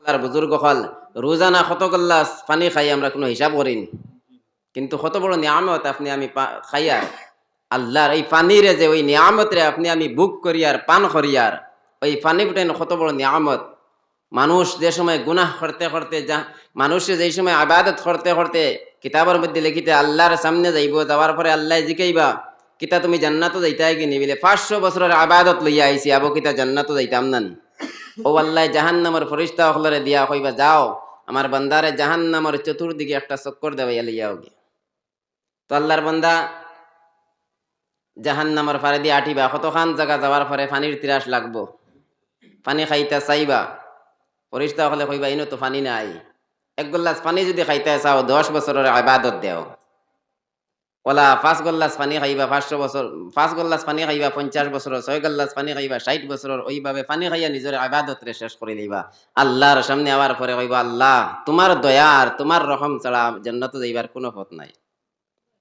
আর বুজুর্গ হল রোজানা কত গল্লাস পানি খাই আমরা কোনো হিসাব করিনি, কিন্তু কত বড় নিয়ামত আপনি আমি খাইয়ার আল্লাহর এই পানিরে যে ওই নিয়ামতরে আপনি আমি বুক করিয়ার পান করিয়ার ওই পানি ফুটেন কত বড় নিয়ামত। মানুষ যে সময় গুনাহ করতে করতে মানুষ যে সময় আবাদত করতে করতে কিতাবের মধ্যে লিখিতে আল্লাহর সামনে যাইব, যাওয়ার পরে আল্লাহ জিকাইবা কিতা তুমি জান্নাতও যাইতাই কি নিবিলে 500 বছরের আবাদত লইয়া আইছি আবো কিতা জান্নাতও যাইতাম না। ও আল্লাহ জাহান্নামের ফেরেশতা হলরে দিয়া কইবা যাও আমার বান্দারে জাহান্নামের চতুর্দিকে একটা চক্কর দেওয়াইয়া লইয়া হোগে। তো আল্লাহর বান্দা জাহান্নামের ফারে দিয়ে আঠিবা, কতখান জায়গা যাওয়ার পরে পানির তিরাস লাগবো, পানি খাইতে চাইবা, ফেরেশতা হলে কইবা ইনো তো পানি নাই, এক গল্লাস পানি যদি খাইতে চাও 10 বছরের ইবাদত দেও। ওলা 5 গল্লাস পানি খাইবা 500 বছর, 5 গল্লাস পানি খাইবা 50 বছর, 6 গল্লাস পানি খাইবা 60 বছর, ওইভাবে পানি খাইয়া নিজের ইবাদত রে শেষ করে লইবা। আল্লাহর সামনে আওয়ার পরে কইবা আল্লাহ তোমার দয়ার তোমার রহম ছাড়া জান্নাতে যাইবার কোনো পথ নাই।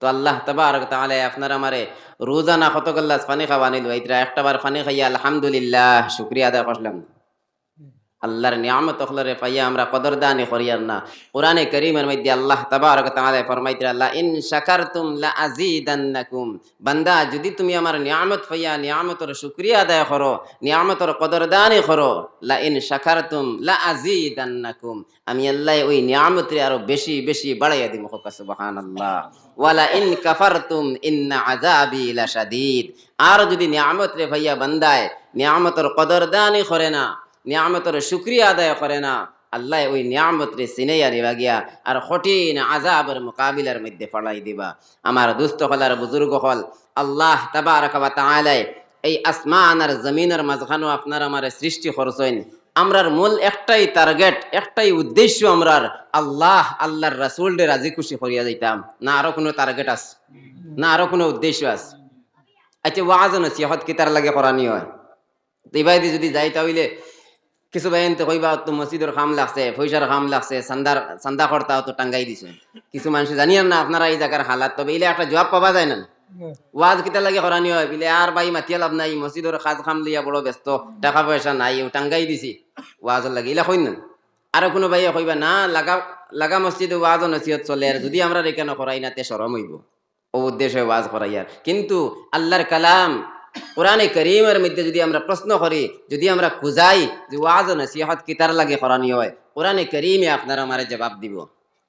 তো আল্লাহ তাবারক ওয়া তাআলা আপনার আমারে রোজানা কত গল্লাস পানি খাওয়ানি লইতরা একটাবার পানি খাইয়া আলহামদুলিল্লাহ শুকরিয়া আদায় করলাম। আল্লাহর নিয়ামত হলরে পাইয়া আমরা কদরদানি করিয়ার না। কোরআনে কারীমের মধ্যে আল্লাহ তাবারক ওয়া তাআলা ফরমাইতরা লা ইন শাকারতুম লা আযীদান্নাকুম, বান্দা যদি তুমি আমার নিয়ামত পাইয়া নিয়ামতের শুকরিয়া আদায় করো, নিয়ামতের কদরদানি করো, লা ইন শাকারতুম লা আযীদান্নাকুম, আমি আল্লাহ ওই নিয়ামতরে আরো বেশি বেশি বাড়াইয়া দিব। সুবহানাল্লাহ। ওয়ালা ইন কাফারতুম ইন্না আযাবি লাশাদীদ, আর যদি নিয়ামতরে পাইয়া বান্দায় নিয়ামতের কদরদানি করে না, নিয়ামতের শুকরিয়া আদায় করে না, আল্লাহ ওই নিয়ামতরে সিনাইয়া দিবা গিয়া আর কঠিন আযাবের মোকাবিলার মধ্যে পড়াই দিবা। আমার দুস্থ হলার বুজুর্গ হল আল্লাহ তাবারক ওয়া তাআলা এই আসমান আর জমিনের মাঝখানে আপনার আমার সৃষ্টি করছেন। আমরার মূল একটাই টার্গেট, একটাই উদ্দেশ্য, আমরার আল্লাহ আল্লাহর রাসূলকে রাজি খুশি করিয়া যাইতাম। না আরো কোনো টার্গেট আছে, না আরো কোনো উদ্দেশ্য আছে? আচ্ছা ওয়াজ নসিহত কি তার লাগে করানি হয়? তো এবারে যদি যাইতা হইলে কিছু বাইন তো কইবা তো মসজিদের খাম লাগছে, পয়সার খাম লাগছে, চান্দা খরতাও তো টাঙ্গাই দিছে। কিছু মানুষ জানিয়েন না আপনারা এই জায়গার হালাত, তবে ইলে একটা জবাব পাওয়া যায় না। ওয়াজ কিতা লাগে করানি হয় বিলে আর ভাই মাতিয়া লাভ নাই, মসজিদের খাজ খাম লিয়া বড় ব্যস্ত, টাকা পয়সা নাই, ও টাঙ্গাই দিছি ওয়াজর লাগে, ইলা কইন না। আরো কোনো ভাই কইবা না লাগা লাগা মসজিদে ওয়াজ নসিহত চলে, আর যদি আমরা রেখানো করাই না তে শরম হইব, ও উদ্দেশ্যে ওয়াজ করাইয়ার। কিন্তু আল্লাহর কালাম কোরআনে কারীমের মধ্যে যদি আমরা প্রশ্ন করি, যদি আমরা খুঁজাই যে ওয়াজ নসিহত কি তার লাগে করানি হয়, কোরআনে কারীমে আপনারা আমারে জবাব দিব।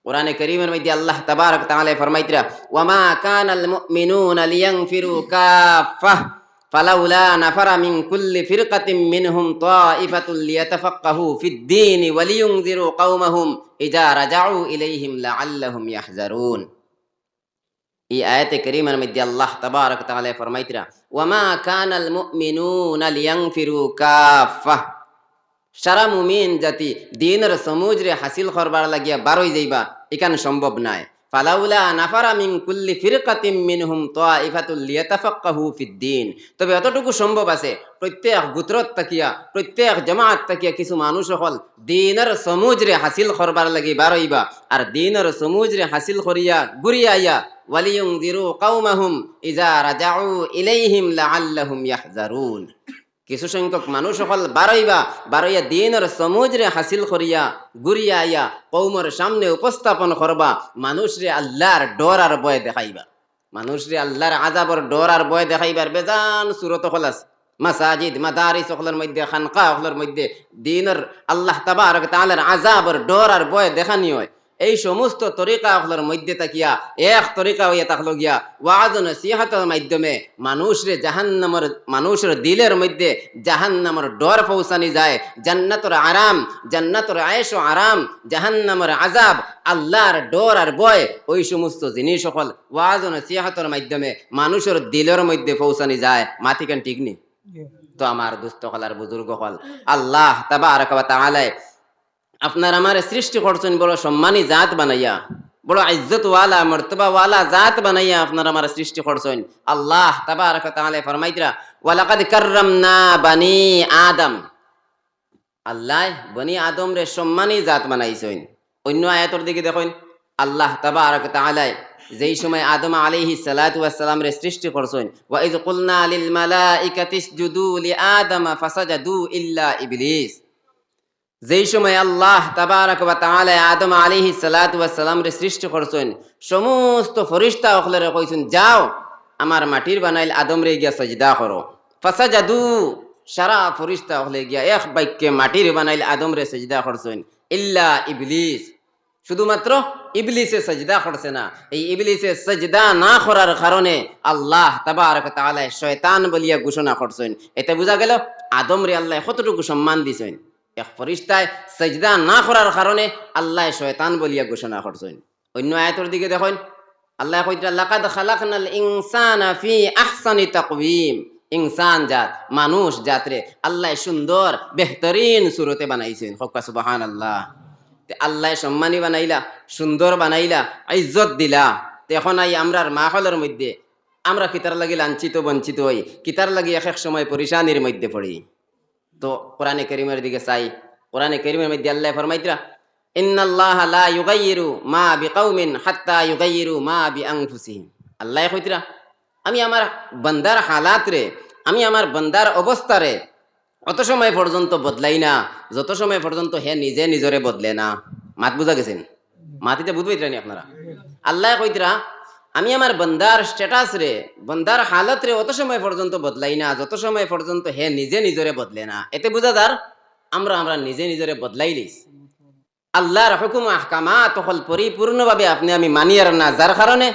কোরআনে কারীমের মধ্যে আল্লাহ তাবারক ওয়া তাআলা ফরমাইতরা ওয়ামা কানাল মুমিনুনা লিয়ানফিরু কাফাহ ফালাউলা নাফারা মিন কুল্লি ফিরকাতিন মিনহুম তাইফাতুল লিয়াতাফাক্কাহু ফিদ-দীন ওয়া লিয়ুনযিরু কওমাহুম ইযা রাজাউ ইলাইহিম লাআল্লাহুম ইয়াহযারুন। এই আয়াতে কারীমার মধ্যে আল্লাহ তাবারক ওয়া তাআলা ফরমাইতরা ওয়ামা কানাল মুমিনুনা লিয়ানফিরু কাফাহ, সারা মুমিন জাতি দ্বীনের সমুজরে হাসিল করবার লাগিয়া বারই যাইবা এখান সম্ভব নাই। ফালাউলা নাফারা মিন কুল্লি ফিরকাতিন মিনহুম তাইফাতুল লিয়াতাফাক্কাহু ফিদ-দীন, তবে এতটুকু সম্ভব আছে প্রত্যেক গোত্রত তাকিয়া প্রত্যেক জামাত তাকিয়া কিছু মানুষ হল দ্বীনের সমুজরে হাসিল করবার লাগি বারইবা, আর দ্বীনের সমুজরে হাসিল করিয়া ঘুরিয়া আইয়া ওয়ালিয়ুনযিরু কওমাহুম ইযা রাজাউ ইলাইহিম লাআল্লাহুম ইয়াহযারুন। কিছু সংখ্যক মানুষ সকল বারইয়া দিনের সমুজরে হাসিল করিয়া ঘুরিয়া আইয়া কৌমর সামনে উপস্থাপন করবা, মানুষরে আল্লাহর ডর আর ভয় দেখাইবা, মানুষরে আল্লাহর আযাবের ডর আর ভয় দেখাইবার বেজান সূরত হল আছে। মাসাজিদ মাদারিস সকলের মধ্যে, খানকা সকলের মধ্যে দিনের আল্লাহ তাবারক ওয়া তাআলার আযাবের ডর আর ভয় দেখানি হয়। এই সমস্ত তরিকা সকলের মধ্যে তাকিয়া এক তরিকা হইয়া থাকলো গিয়া ওয়াজ নসিহতের মাধ্যমে মানুষরে জাহান্নামের, মানুষের দিলের মধ্যে জাহান্নামের ডর পৌঁছানি যায়। জান্নাতের আরাম, জান্নাতের আয়েশ ও আরাম, জাহান্নামের আযাব, আল্লাহর ডর আর ভয়, ওই সমস্ত জিনিস সকল ওয়াজ নসিহতের মাধ্যমে মানুষের দিলের মধ্যে পৌঁছানি যায়। মাথিকান ঠিক নি? তো আমার দুস্থ হলার বুজুর্গ হল আল্লাহ তাবারক ওয়া তাআলা আপনার আমার সৃষ্টি করছেন বড় সম্মানী জাত বানাইয়া, বড় ইজ্জত ওয়ালা মর্তবা ওয়ালা জাত বানাইয়া আপনার আমার সৃষ্টি করছেন। আল্লাহ তাবারক ওয়া তাআলা ফরমাইতরা ওয়ালাকাদ কাররামনা বানি আদম, আল্লাহ বনি আদম রে সম্মানী জাত বানাইছেন। অন্য আয়াতের দিকে দেখুন আল্লাহ তাবারক ওয়া তাআলা যেই সময় আদম আলাইহিস সালাতু ওয়াস সালাম রে সৃষ্টি করছেন, ওয়া ইয কুলনা লিল মালাইকাতি ইসজুদু লি আদম ফাসাজাদু ইল্লা ইবলিস, যেই সময় আল্লাহ তাবারাক ওয়া তাআলা আদম আলাইহিস সালাতু ওয়াস সালাম রে সৃষ্টি করছেন, সমস্ত ফেরেশতা ওখলরে কইছেন যাও আমার মাটির বানাইল আদম রে গিয়া সাজদা করো। ফাসাজাদু, সারা ফেরেশতা ওখলে গিয়া এক বাক্যে মাটির বানাইল আদম রে সাজদা করছেন, ইল্লা ইবলিস, শুধুমাত্র ইবলিসে সাজদা করছে না। এই ইবলিসে সাজদা না করার কারণে আল্লাহ তাবারাক ওয়া তাআলা শয়তান বলিয়া ঘোষণা করছেন। এতে বোঝা গেল আদম রে আল্লাহ কতটুকু সম্মান দিছেন। এক ফরিস্তায় সাজদা না করার কারণে আল্লাহ শয়তান বলিয়া ঘোষণা করছেন। অন্য আয়াতের দিকে দেখুন, আল্লাহ কইতা লাকাদ খালাকনাল ইনসানা ফি আহসানি তাকওয়িম, ইনসান জাত মানুষ জাতরে আল্লাহ সুন্দর বেহতরিন সুরতে বানাইছেন। হক সুবহানাল্লাহ। তে আল্লাহ সম্মানী বানাইলা, সুন্দর বানাইলা, ইজ্জত দিলা। তে এখন আই আমরার মাহলের মধ্যে আমরা কিতার লাগি লাঞ্ছিত বঞ্চিত হই, কিতার লাগি এক এক সময় পরিশানির মধ্যে পড়ি। তো কোরআনে কারীমের দিকে চাই, কোরআনে কারীমের মধ্যে আল্লাহ ফরমাইতরা ইন্নাল্লাহা লা ইউগাইয়িরু মা বিকাউমিন হাত্তা ইউগাইয়িরু মা বিআনফুসিহিম। আল্লাহ কইতরা আমি আমার বান্দার হালাত রে, আমি আমার বান্দার অবস্থা রে অত সময় পর্যন্ত বদলাই না যত সময় পর্যন্ত হে নিজে নিজরে বদলে না। মাত বুঝা গেছেন? মাতিতে বুঝবাইতরানি আপনারা? আল্লাহ কইতরা আমি আমার বন্দার স্ট্যাটাস রে, বন্দার হালত রে অত সময় পর্যন্ত বদলাই না যত সময় পর্যন্ত হে নিজে নিজরে বদলে না। এতে বোঝা যার আমরা নিজে নিজরে বদলাই লইছি। আল্লাহর হুকুম আহকামাত তখন পরিপূর্ণভাবে আপনি আমি মানি আর না, যার কারণে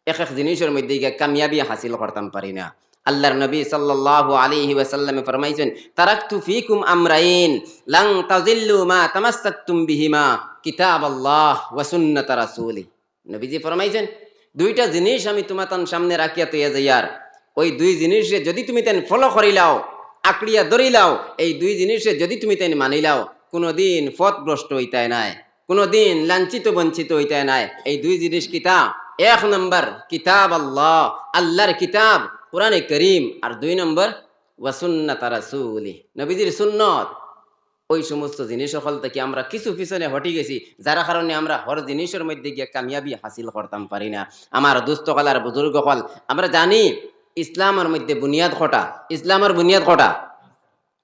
এক এক জিনিসের মধ্যে গিয়ে কামিয়াবি হাসিল করতাম পারি না। আল্লাহর নবী সাল্লাল্লাহু আলাইহি ওয়াসাল্লামে ফরমাইছেন তারাকতু ফিকুম আমরাইন লান তাযিল্লু মা তামাসসাকতুম বিহিমা কিতাবাল্লাহ ওয়া সুন্নাত রাসূলি। নবীজি ফরমাইছেন দুইটা জিনিস আমি তোমার সামনে রাখিয়া তৈয়া যাইয়ার, ওই দুই জিনিসে যদি তুমি তেন ফলো করিলাও, আঁকড়িয়া ধরিলাও, এই দুই জিনিসে যদি তুমি তেন মানিলাও, কোনোদিন পথভ্রষ্ট হইতায় নাই, কোনোদিন লাঞ্ছিত বঞ্চিত হইতায় নাই। এই দুই জিনিস কিতা? এক নম্বর কিতাব আল্লাহ, আল্লাহর কিতাব কোরআনে করিম, আর দুই নম্বর ওয়া সুন্নাত রাসূলি, নবীজির সুন্নত। ওই সমস্ত জিনিস সকল থেকে আমরা কিছু পিছনে হটি গেছি, যার কারণে আমরা হর জিনিসের মধ্যে গিয়ে কামিয়াবি হাসিল করতাম পারি না। আমার দুস্থ কলার বুজুর্গ কল, আমরা জানি ইসলামের মধ্যে বুনিয়াদ কটা, ইসলামের বুনিয়াদ কটা?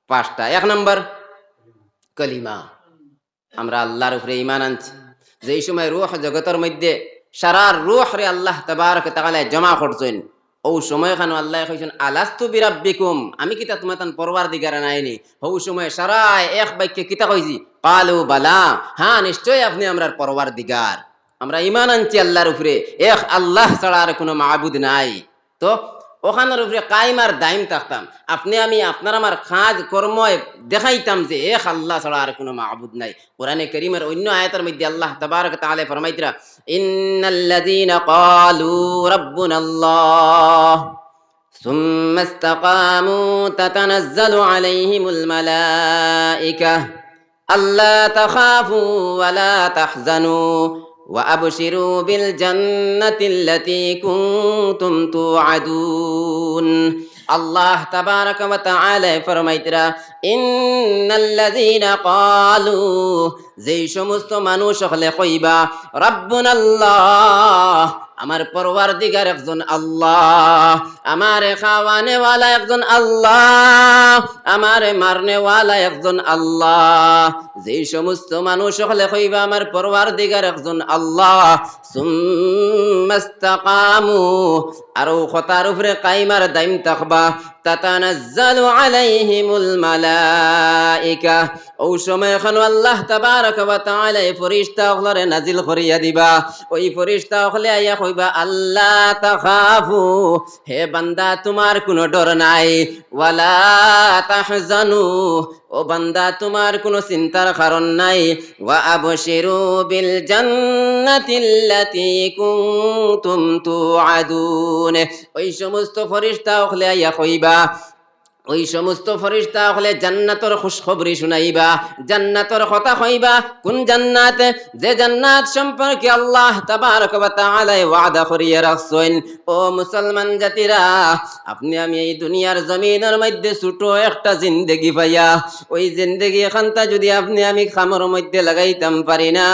পাঁচটা। এক নম্বর কলিমা, আমরা আল্লাহর উপরে ঈমান আনছি। যেই সময় রূহ জগতের মধ্যে সারা রূহ রে আল্লাহ তাবারক ওয়া তাআলা জমা করছেন, ও সময় খানো আল্লাহ কইছেন আলাস্তু বিরাব্বিকুম, আমি কিতা তোমার তান পরওয়ারদিগার নাইনি। ও সময় সারা এক বাক্যে কিতা কইছি? কালু বালা, হ্যাঁ নিশ্চয় আপনি আমরার পরওয়ারদিগার। আমরা ঈমান আনছি আল্লাহর উপরে, এক আল্লাহ ছাড়া আর কোনো মাবুদ নাই। তো ওখানের উপরে কায়েম আর দাইম থাকতাম, আপনি আমি আপনার আমার কাজ কর্ম দেখাইতাম যে এক আল্লাহ ছাড়া আর কোনো মাবুদ নাই। কোরআনে কারীমের অন্য আয়াতের মধ্যে আল্লাহ তাবারক ওয়া তাআলা ফরমাইতরা ইন্নাল্লাযীনা ক্বালু রাব্বুনাল্লাহ সুম্মা ইসতাকামু তাতানাজ্জালু আলাইহিমুল মালায়েকা আল্লা তাখাফু ওয়া লা তাহজানু وأبشروا بالجنة التي كنتم توعدون। আল্লাহ তাবারক ওয়া তাআলা ফরমাইতরা ইন্নাল্লাযীনা ক্বালু, যেই সমস্ত মানুষ হলে কইবা রাব্বুনাল্লাহ, আমার পরওয়ারদিগার একজন আল্লাহ, আমারে খাওয়ানে ওয়ালা একজন আল্লাহ, আমারে মারনে ওয়ালা একজন আল্লাহ। যেই সমস্ত মানুষ হলে কইবা আমার পরওয়ারদিগার একজন আল্লাহ, সুম্মা ইসতাকামু, আর ও কথার উপরে কায়েমার দাইম থাকবা, তাতানাজ্জালু আলাইহিমুল মালায়েকা, ও সময় খানো আল্লাহ তাবারক ওয়া তাআলা ফেরেশতা ওগুলোরে নাজিল করিয়া দিবা। ওই ফেরেশতা ওগুলো আইয়া কইবা আল্লাহ তাখাফু, হে বান্দা তোমার কোনো ডর নাই, ওয়ালা তাহজানু, ও বান্দা তোমার কোনো চিন্তার কারণ নাই, ওয়া আবশিরু বিল জান্নাতিল্লাতী কুনতুম তুআদুন। ওই সমস্ত ফেরেশতা ওগুলো আইয়া কইবা, ওই সমস্ত ফেরেশতা হলে জান্নাতের খুশখবরি শুনাইবা, জান্নাতের কথা কইবা। কোন জান্নাত? যে জান্নাত সম্পর্কে আল্লাহ তাবারক ওয়া তাআলা ওয়াদা করিয়া রাখছেন। ও মুসলমান জাতিরা, আপনি আমি এই দুনিয়ার জমিনের মধ্যে ছোট একটা জিন্দেগি পাইয়া, ওই জিন্দেগি এখানটা যদি আপনি আমি খামের মধ্যে লাগাইতাম পারি না,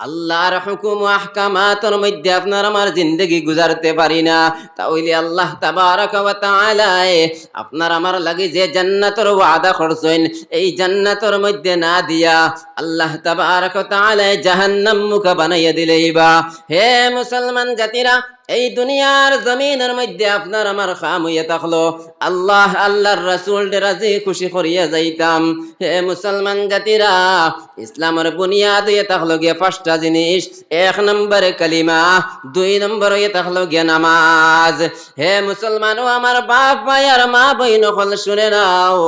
আল্লাহর হুকুম ও আহকামাতের মধ্যে আপনার আমার জিন্দগি গুজারতে পারি না, তাহলে আল্লাহ তাবারাকা ওয়া তাআলা আপনার আমার লাগি যে জান্নাতের ওয়াদা করছেন, এই জান্নাতের মধ্যে না দিয়া আল্লাহ তাবারাকা ওয়া তাআলা জাহান্নাম মুখা বানাইয়া দিলেইবা। হে মুসলমান জাতিরা, এই দুনিয়ার জমিনের মধ্যে আপনার আমার খাম হইয়া থাকলো, আল্লাহর রাসূল রাজি খুশি করিয়া যাইতাম। হে মুসলমান জাতিরা, ইসলামের বুনিয়াদ হইয়া থাকলো গিয়া পাঁচটা জিনিস। এক নম্বরে কালিমা, দুই নম্বর হইয়া থাকলো গিয়া নামাজ। হে মুসলমান ও আমার বাপ ভাই আর মা বইন হল শুনে নাও,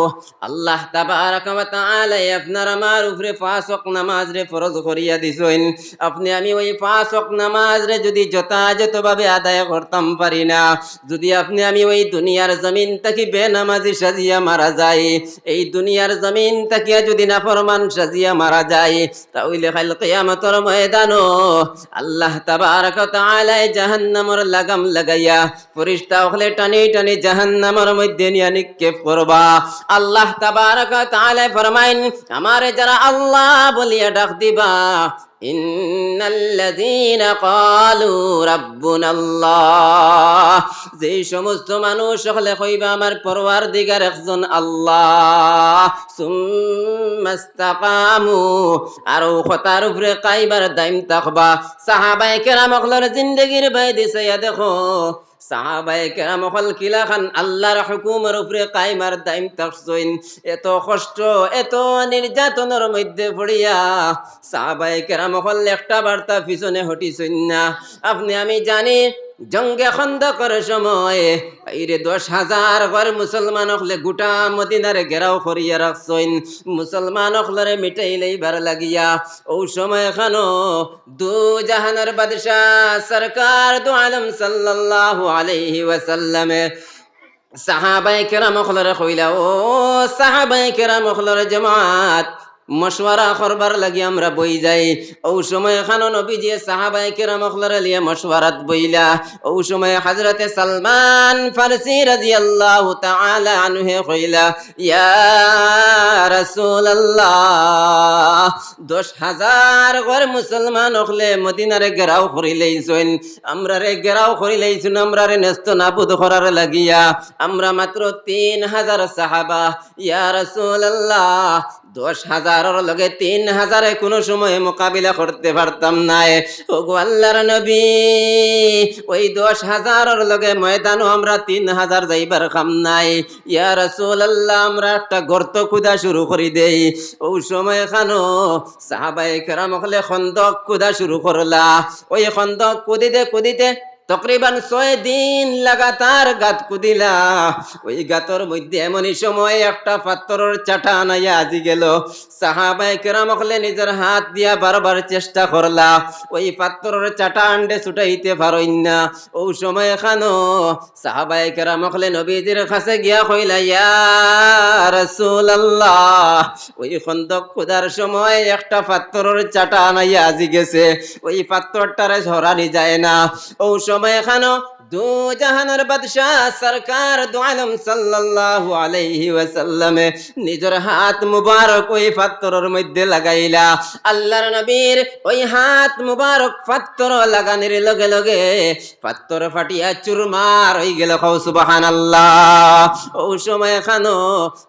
আল্লাহ তাবারাকা ওয়া তাআলা আপনার আমার উপরে পাঁচ ওয়াক্ত নামাজ রে ফরজ করিয়া দিছেন। আপনি আমি ওই পাঁচ ওয়াক্ত নামাজ রে যদি যথাযথভাবে আদায় করতাম পারি না, যদি আপনি আমি ওই দুনিয়ার জমিন থেকে বেনামাজি সাজিয়া মারা যায়, এই দুনিয়ার জমিন থেকে যদি নাফরমান সাজিয়া মারা যায়, তাহলে কাল কিয়ামতের ময়দানো আল্লাহ তাবারাকা ওয়া তাআলা জাহান্নামের লাগাম লাগাইয়া ফেরেশতা হলে টানি টানি জাহান্নামের মধ্যে নিয়ে নিক্ষেপ করবা। আল্লাহ তাবারাকা ওয়া তাআলা ফরমাইন, আমারে যারা আল্লাহ বলিয়া ডাক দিবা, ইন্নাল্লাযীনা ক্বালু রাব্বুনাল্লাহ, যেই সমস্ত মানুষ হলে কইবা আমার পরওয়ারদিগার একজন আল্লাহ, সুম্মাস্তাকামু, আর ও কথার উপরে কাইবার দাইম থাকবা। সাহাবায়ে কেরাম হলের জিন্দেগির বাইরে চাইয়া দেখো, সাহাবায়ে কেরাম হল কিলা খান আল্লাহর হুকুমের উপরে কাইমার দাইম থাকছেন। এত কষ্ট এত নির্যাতনের মধ্যে পড়িয়া সাহাবায়ে কেরাম হল একটা বার্তা পিছনে হটিছেন না। আপনি আমি জানি জঙ্গে খন্দকের সময় বাইরে 10,000 ঘর মুসলমান হলে গোটা মদিনার ঘেরাও করিয়া রাখছেন, মুসলমান হলরে মিটাইলেই বার লাগিয়া। ও সময় খানো দু জাহানের বাদশাহ সরকার দু আলম সাল্লাল্লাহু আলাইহি ওয়াসাল্লামে সাহাবায়ে কেরাম হলরে কইলা, ও সাহাবায়ে কেরাম হলর জামাত, মশওয়ারা করবার লাগি আমরা বই যাই। ও সময় খানো নবীজি সাহাবায়ে কেরাম হলরে লিয়ে মশওয়ারাত বইলা। ও সময় হযরতে সালমান ফারসি রাদিয়াল্লাহু তাআলা আনহু কইলা, ইয়া রাসূলুল্লাহ, 10,000 ঘর মুসলমান হলে মদিনারে ঘেরাও করিলেইছেন, আমরা রে ঘেরাও করিলেইছেন, আমরা রে নেস্ত নাবুদ করার লাগিয়া, আমরা মাত্র 3,000 সাহাবা। ইয়া রাসূলুল্লাহ, 10,000 লগে 3,000 কোনো সময় মোকাবিলা করতে পারতাম না। ওগো আল্লাহর নবী, ওই 10,000 লগে ময়দানও আমরা 3,000 যাইবার কাম নাই। ইয়া রাসূলুল্লাহ, আমরা একটা গর্ত খুদা শুরু করি দেই। ও সময় খানো সাহাবায়ে কেরাম হলে খন্দক খুদা শুরু করলা। ওই খন্দক কুদিতে কুদিতে তকরিবান 6 দিন লাগাতার গাত কুদিলা। ওই গাতর মধ্যে এমনই সময় একটা পাথরের চাটা আনাইয়া আজি গেল। সাহাবায়ে কেরাম হলে নিজের হাত দিয়া বারবার চেষ্টা করলা, ওই পাথরের চাটা আন্ডে ছুটাইতে পারইন না। ও সময় খানো সাহাবায়ে কেরাম হলে নবীজির কাছে গিয়া কইলা, ইয়া রাসূলুল্লাহ, ওই খন্দক খুদার সময় একটা পাথরের চাটা আনাইয়া আজি গেছে, ওই পাথরটারে ঝরানি যায় না। ও সময় খানো দু জাহানের বাদশাহ সরকার দু আলম সাল্লাল্লাহু আলাইহি ওয়াসাল্লাম নিজের হাত মুবারক ওই পাথরের মধ্যে লাগাইলা। আল্লাহর নবীর ওই হাত মুবারক পাথর লাগানোর লগে লগে পাথর ফাটিয়া চুরমার হয়ে গেল। সুবহানাল্লাহ। ও সময় খানো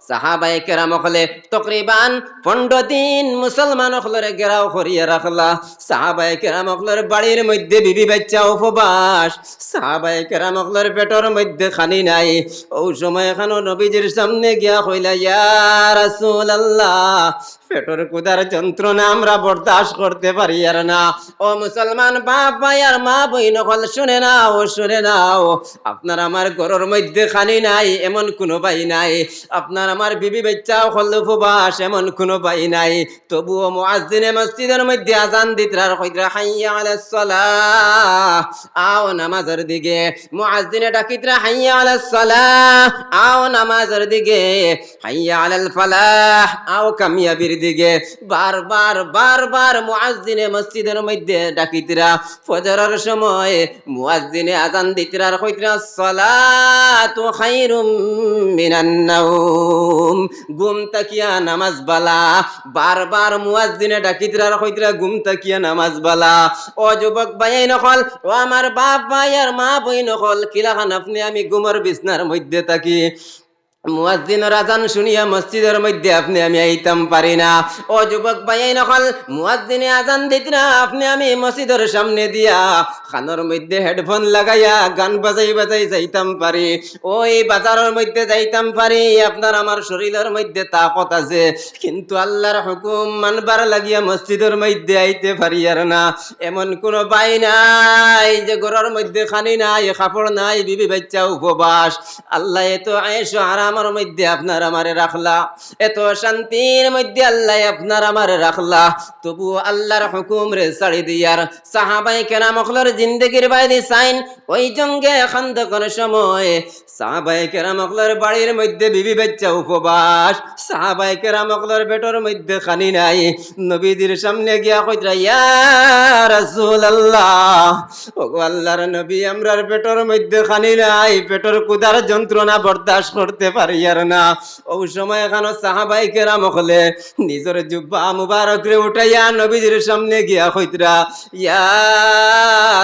সাহাবায়ে কেরাম হলে তকরিবান 15 দিন মুসলমান হলরে ঘেরাও করিয়া রাখলা। সাহাবায়ে কেরাম হলর বাড়ির মধ্যে বিবি বাচ্চা উপবাস, সাহাবায়ে কেরাম হলর পেটের মধ্যে খানি নাই। ও সময় খানো নবীজির সামনে গিয়া কইলা, ইয়া রাসূলুল্লাহ, পেটের কুদার যন্ত্রণা আমরা বরদাস্ত করতে পারি আর না। ও মুসলমান বাপ ভাই আর মা বইন হল শুনে নাও, শুনে নাও, আপনার আমার ঘরের মধ্যে খানি নাই এমন কোনো ভাই নাই, আপনার আমার বিবি বাচ্চা হল উপবাস এমন কোনো ভাই নাই, তবুও মুয়াজ্জিনে মসজিদের মধ্যে আজান দিতরার কইরা হাইয়া আলাস সালাহ, আও নামাজের দিকে। মুয়াজ্জিনে ডাকিতরা হাইয়া আলাস সালাহ, আও নামাজের দিকে। হাইয়া আলাল ফালাহ, আও কামিয়াবির দিকে বারবার বারবার মুয়াজ্জিনে মসজিদের মধ্যে ডাকিতরা ফজরের সময় মুয়াজ্জিনে আজান দিতরা আর কইতরা সালাতু খায়রুম মিনান নাওম, ঘুম তাকিয়া নামাজ বালা। বারবার মুয়াজ্জিনে ডাকিতরা আর কইতরা ঘুম তাকিয়া নামাজ বালা। ও যুবক ভাই নকল, ও আমার বাপ ভাই আর মা বই নকল, কিলাখান আপনি আমি ঘুমের বিছনার মধ্যে থাকি, মুয়াজ্জিনের আজান শুনিয়া মসজিদের মধ্যে আপনি আমি আইতাম পারি না। ও যুবক ভাই নকল, মুয়াজ্জিনে আজান দিত না, আপনি আমি মসজিদের সামনে দিয়া কানের মধ্যে হেডফোন লাগাইয়া গান বাজাই বাজাই যাইতাম পারি, ওই বাজারের মধ্যে যাইতাম পারি, আপনার আমার শরীরের মধ্যে তাকত আছে, কিন্তু আল্লাহর হুকুম মানবার লাগিয়া মসজিদের মধ্যে আইতে পারি আর না। এমন কোন ভাই নাই যে ঘরের মধ্যে খানি নাই, কাপড় নাই, বিবি বাচ্চা উপবাস। আল্লাহ এত আয়েশ আরাম আমার মধ্যে আপনার আমারে রাখলা, এত শান্তির মধ্যে আল্লাহ আপনার আমারে রাখলা, তবু আল্লাহর হুকুম রে ছাড়ি দিয়ার সাহাবায়ে কেরাম ওগুলোর জিন্দেগির বাইরে সাইন। ওই জঙ্গে খান্দকের সময় সাহাবায়ে কেরাম ওগুলোর বাড়ির মধ্যে বিবি বাচ্চা উপবাস, সাহাবায়ে কেরাম ওগুলোর পেটের মধ্যে খানি নাই। নবীজির সামনে গিয়া কইতরা ইয়া রাসূলুল্লাহ, ওগো আল্লাহর নবী, আমরার পেটের মধ্যে খানি নাই, পেটের ক্ষুধার যন্ত্রণা বরদাস্ত করতে পারি আর না। ওই সময় এখানে সাহাবায়ে কেরাম হলে নিজের জুব্বা মুবারক রে উঠাইয়া নবীজির সামনে গিয়া কইতরা ইয়া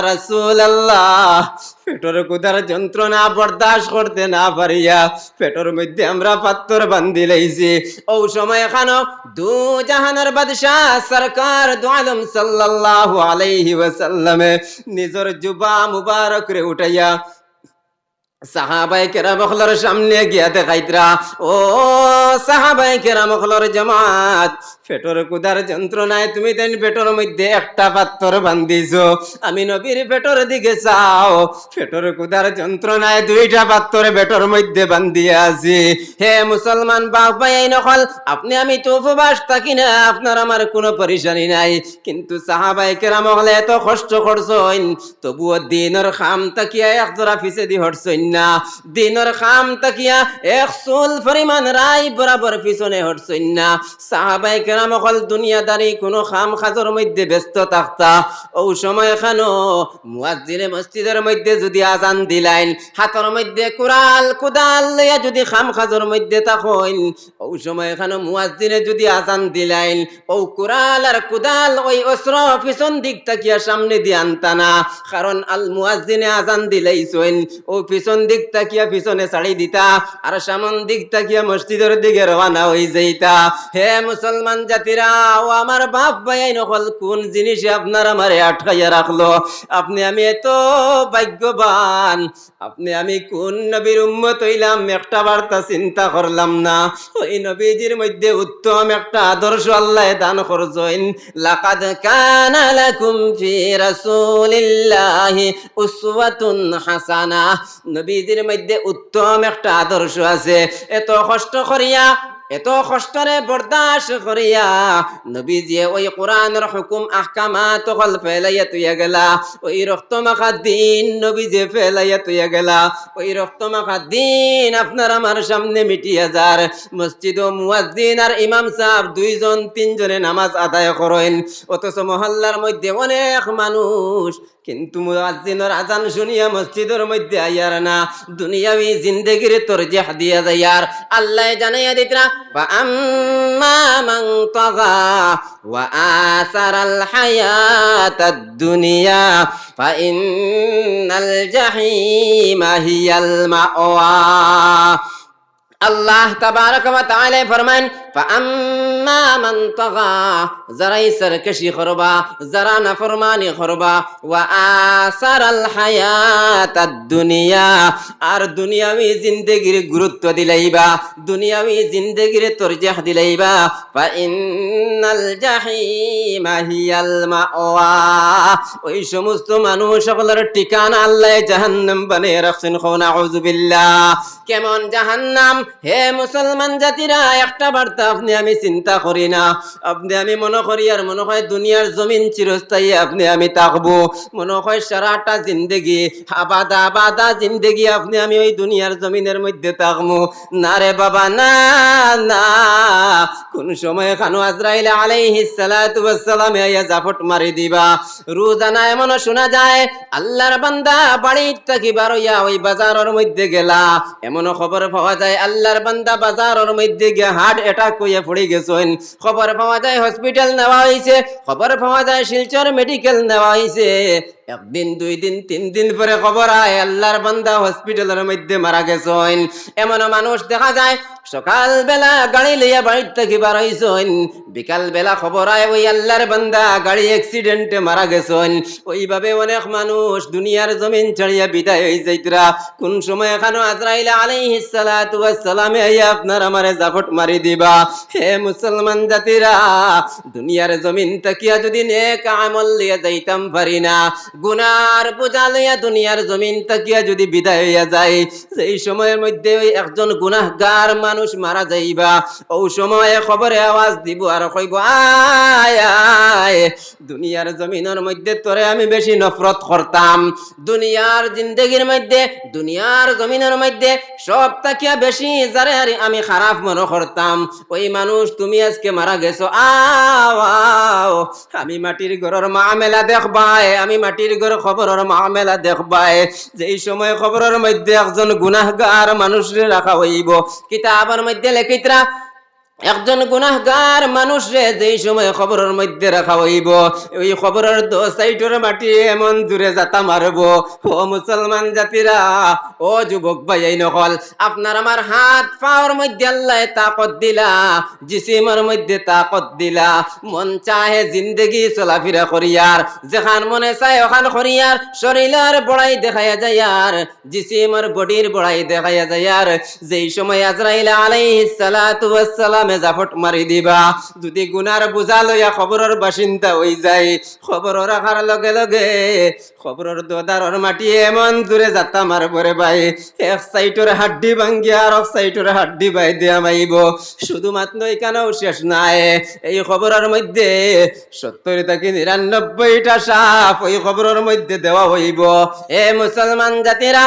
রাসূলুল্লাহ, পেটের ক্ষুধার যন্ত্রণা বরদাস্ত করতে না পারিয়া পেটের মধ্যে আমরা পাথর বান্ধি লাইছি। ওই সময় এখানে দু জাহানের বাদশাহ সরকার দু আলম সাল্লাল্লাহু আলাইহি ওয়াসাল্লামে নিজের জুব্বা মুবারক রে উঠাইয়া সাহাবায়ে কেরাম ওগুলোর সামনে গিয়া দেখাইতরা, ও সাহাবায়ে কেরাম ওগুলোর জামাত, পেটের ক্ষুধার যন্ত্রণায় তুমি তেন পেটের মধ্যে একটা পাথর বান্ধিছো, আমি নবীর পেটের দিকে চাও, পেটের ক্ষুধার যন্ত্রণায় দুইটা পাথর পেটের মধ্যে বান্ধিয়া আছি। হে মুসলমান বাপ ভাই নকল, আপনি আমি তো উপবাস থাকি না, আপনার আমার কোনো পরেশানি নাই, কিন্তু সাহাবায়ে কেরাম ওগুলো এত কষ্ট করছেন, তবুও দিনের খাম তাকিয়া একজোড়া পিছে দি হটছেন না, দিনের খাম তাকিয়া এক চুল পরিমাণ রাই বরাবর পিছনে হটছেন না। সাহাবায়ে কেরাম অকল দুনিয়াদারি কোনো খাম খাজর মধ্যে ব্যস্ত থাকতা। ও সময় খানো মুয়াজ্জিনে মসজিদের মধ্যে যদি আজান দিলাইন, হাতের মধ্যে কুড়াল কুদাল লইয়া যদি খাম খাজর মধ্যে থাকেন, ও সময় খানো মুয়াজ্জিনে যদি আজান দিলাইন, ও কুড়াল আর কুদাল ওই অস্ত্র পিছন দিক তাকিয়া সামনে দিয়ে আনতা না, কারণ আল মুয়াজ্জিনে আজান দিলাইছেন, ও পিছন দিক তাকিয়া পিছনে ছাড়ি দিতা আর সামন দিক তাকিয়া মসজিদের দিকে রওনা হই যাইতা। হে মুসলমান জাতিরা, ও আমার বাপ ভাই নকল, কোন জিনিসে আপনার আমারে আটকাইয়া রাখলো? আপনি আমি এত ভাগ্যবান, আপনি আমি কোন নবীর উম্মত হইলাম একটা বার্তা চিন্তা করলাম না। ওই নবীজির মধ্যে উত্তম একটা আদর্শ আল্লাহ দান করছেন, লাকাদ কানা লাকুম ফি রাসূলিল্লাহি উসওয়াতুন হাসানা। নবীজির মধ্যে উত্তম একটা আদর্শ আছে। এত কষ্ট করিয়া, এত কষ্টরে বরদাস্ত করিয়া নবীজি ওই কোরআনের হুকুম আহকামাত কল ফেলাইয়া তুইয়া গেলা, ওই রক্ত মাখা দিন নবীজি ফেলাইয়া তুইয়া গেলা, ওই রক্ত মাখা দিন আপনার আমার সামনে মিটিয়া যার। মসজিদ ও মুয়াজ্জিন আর ইমাম সাহেব দুইজন তিনজনে নামাজ আদায় করেন, অথচ মহল্লার মধ্যে অনেক মানুষ, কিন্তু মুয়াজ্জিনের আজান শুনিয়া মসজিদের মধ্যে আইয়ার না, দুনিয়াবি জিন্দেগির তরজিহ দিয়া যাইয়ার। আল্লাহ জানাইয়া দিতরা ফাআম্মা মান তাগা ওয়া আসারাল হায়াতাদ দুনিয়া ফাইন্নাল জাহিমা হিয়াল মাওয়া। আল্লাহ তাবারক ওয়া তাআলা ফরমান ফাআম্মা মান তাগা, যারাই সরকশি করবা, যারা নাফরমানি করবা, ওয়া আসারাল হায়াতাদ দুনিয়া, আর দুনিয়াবি জিন্দেগির গুরুত্ব দিলাইবা, দুনিয়াবি জিন্দেগির তরজিহ দিলাইবা, ফাইন্নাল জাহিমা হিয়াল মাওয়া, ওই সমস্ত মানুষ সকলের ঠিকানা আল্লাহ জাহান্নাম বানিয়ে রাখছেন। নাউযু বিল্লাহ। কেমন জাহান্নাম? হে মুসলমান জাতিরা, একটা বার্তা কথা আপনি আমি চিন্তা করি না। আপনি আমি মনে করি আর মনে হয় দুনিয়ার জমিন চিরস্থায়ী আপনি আমি থাকবো, মনে হয় সারাটা জিন্দেগি আবাদা আবাদা জিন্দেগি আপনি আমি ওই দুনিয়ার জমিনের মধ্যে থাকবো। না রে বাবা, না না, কোন সময় খানো আজরাইল আলাইহিস সালাতু ওয়াস সালাম আইয়া জাফট মারি দিবা। রোজানা এমন শোনা যায় আল্লাহর বান্দা বাড়ির থেকে বার হইয়া ওই বাজারের মধ্যে গেলা, এমন খবর পাওয়া যায় আল্লাহর বান্দা বাজারের মধ্যে গিয়ে হার্ট অ্যাটাক হইয়া পড়ে গেছেন। খবর পাওয়া যায় হসপিটাল নেওয়া হয়েছে, খবর পাওয়া যায় শিলচর মেডিকেল নেওয়া হয়েছে। একদিন, 2 দিন, 3 দিন পরে খবর আয় আল্লাহর বান্দা হসপিটালের মধ্যে মারা গেছেন। এমন মানুষ দেখা যায় সকাল বেলা গাড়ি লইয়া বাড়ির থেকে বার হইছেন, বিকাল বেলা খবর আয় ওই আল্লাহর বান্দা গাড়ি অ্যাক্সিডেন্টে মারা গেছেন। ওইভাবে অনেক মানুষ দুনিয়ার জমিন ছাড়িয়া বিদায় হয়ে যাইতরা। কোন সময় এখানে আজরাইল আলাইহিস সালাতু ওয়াস সালাম আইয়া আপনার আমারে জাফট মারি দিবা। হে মুসলমান জাতিরা, দুনিয়ার জমিন তাকিয়া যদি নেক আমল লিয়া যাইতাম পারি না, গুনার বোঝা লইয়া দুনিয়ার জমিন তাকিয়া যদি বিদায় হইয়া যায়, সেই সময়ের মধ্যে ওই একজন গুনাহগার মানুষ মারা যাইবা। ওই সময়ে খবরে আওয়াজ দিব আর কইব, আয় আয়, দুনিয়ার জমিনের মধ্যে তোরে আমি বেশি নফরত করতাম, দুনিয়ার জিন্দেগির মধ্যে দুনিয়ার জমিনের মধ্যে সব তাকিয়া বেশি যারে আমি খারাপ মনে করতাম, ওই মানুষ তুমি আজকে মারা গেছো। আও আও, আমি মাটির ঘরের মামেলা দেখবাই, আমি মাটির ঘর খবরের মামেলা দেখবাই। যেই সময় খবরের মধ্যে একজন গুনাহগার মানুষরে রাখা হইব, কিতাবের মধ্যে লেখিতরা একজন গুনাহগার মানুষ রে যেই সময় খবরের মধ্যে রাখা হইব, ওই খবরের 2 সাইডের মাটি এমন দূরে যাতা মারব। ও মুসলমান জাতিরা, ও যুবক ভাই এই নকল, আপনার আমার হাত পাওয়ার মধ্যে আল্লাহ তাকত দিলা, জিসিমের মধ্যে তাকত দিলা, মন চাহে জিন্দেগি চলাফেরা করিয়ার, যেখান মনে চায় ওখান করিয়ার, শরীরের বড়াই দেখাইয়া যায় আর জিসিমের বডির বড়াই দেখাইয়া যায় আর যেই সময় আজরাইল আলাইহিস সালাতু ওয়াস সালাম জাফট মারি দিবা, যদি গুনার বোঝা লইয়া খবরের বাসিন্দা হই যায়, খবর রাখার লগে লগে খবরের দোদারর মাটি এমন দূরে যাতা মারবরে ভাই, এক সাইটের হাড্ডি ভাঙ্গিয়া আর এক সাইটের হাড্ডি বাই দিয়া মাইব। শুধুমাত্র এখানেও শেষ নাই, এই খবরের মধ্যে 70 থেকে 99টা সাপ ওই খবরের মধ্যে দেওয়া হইব। এ মুসলমান জাতিরা,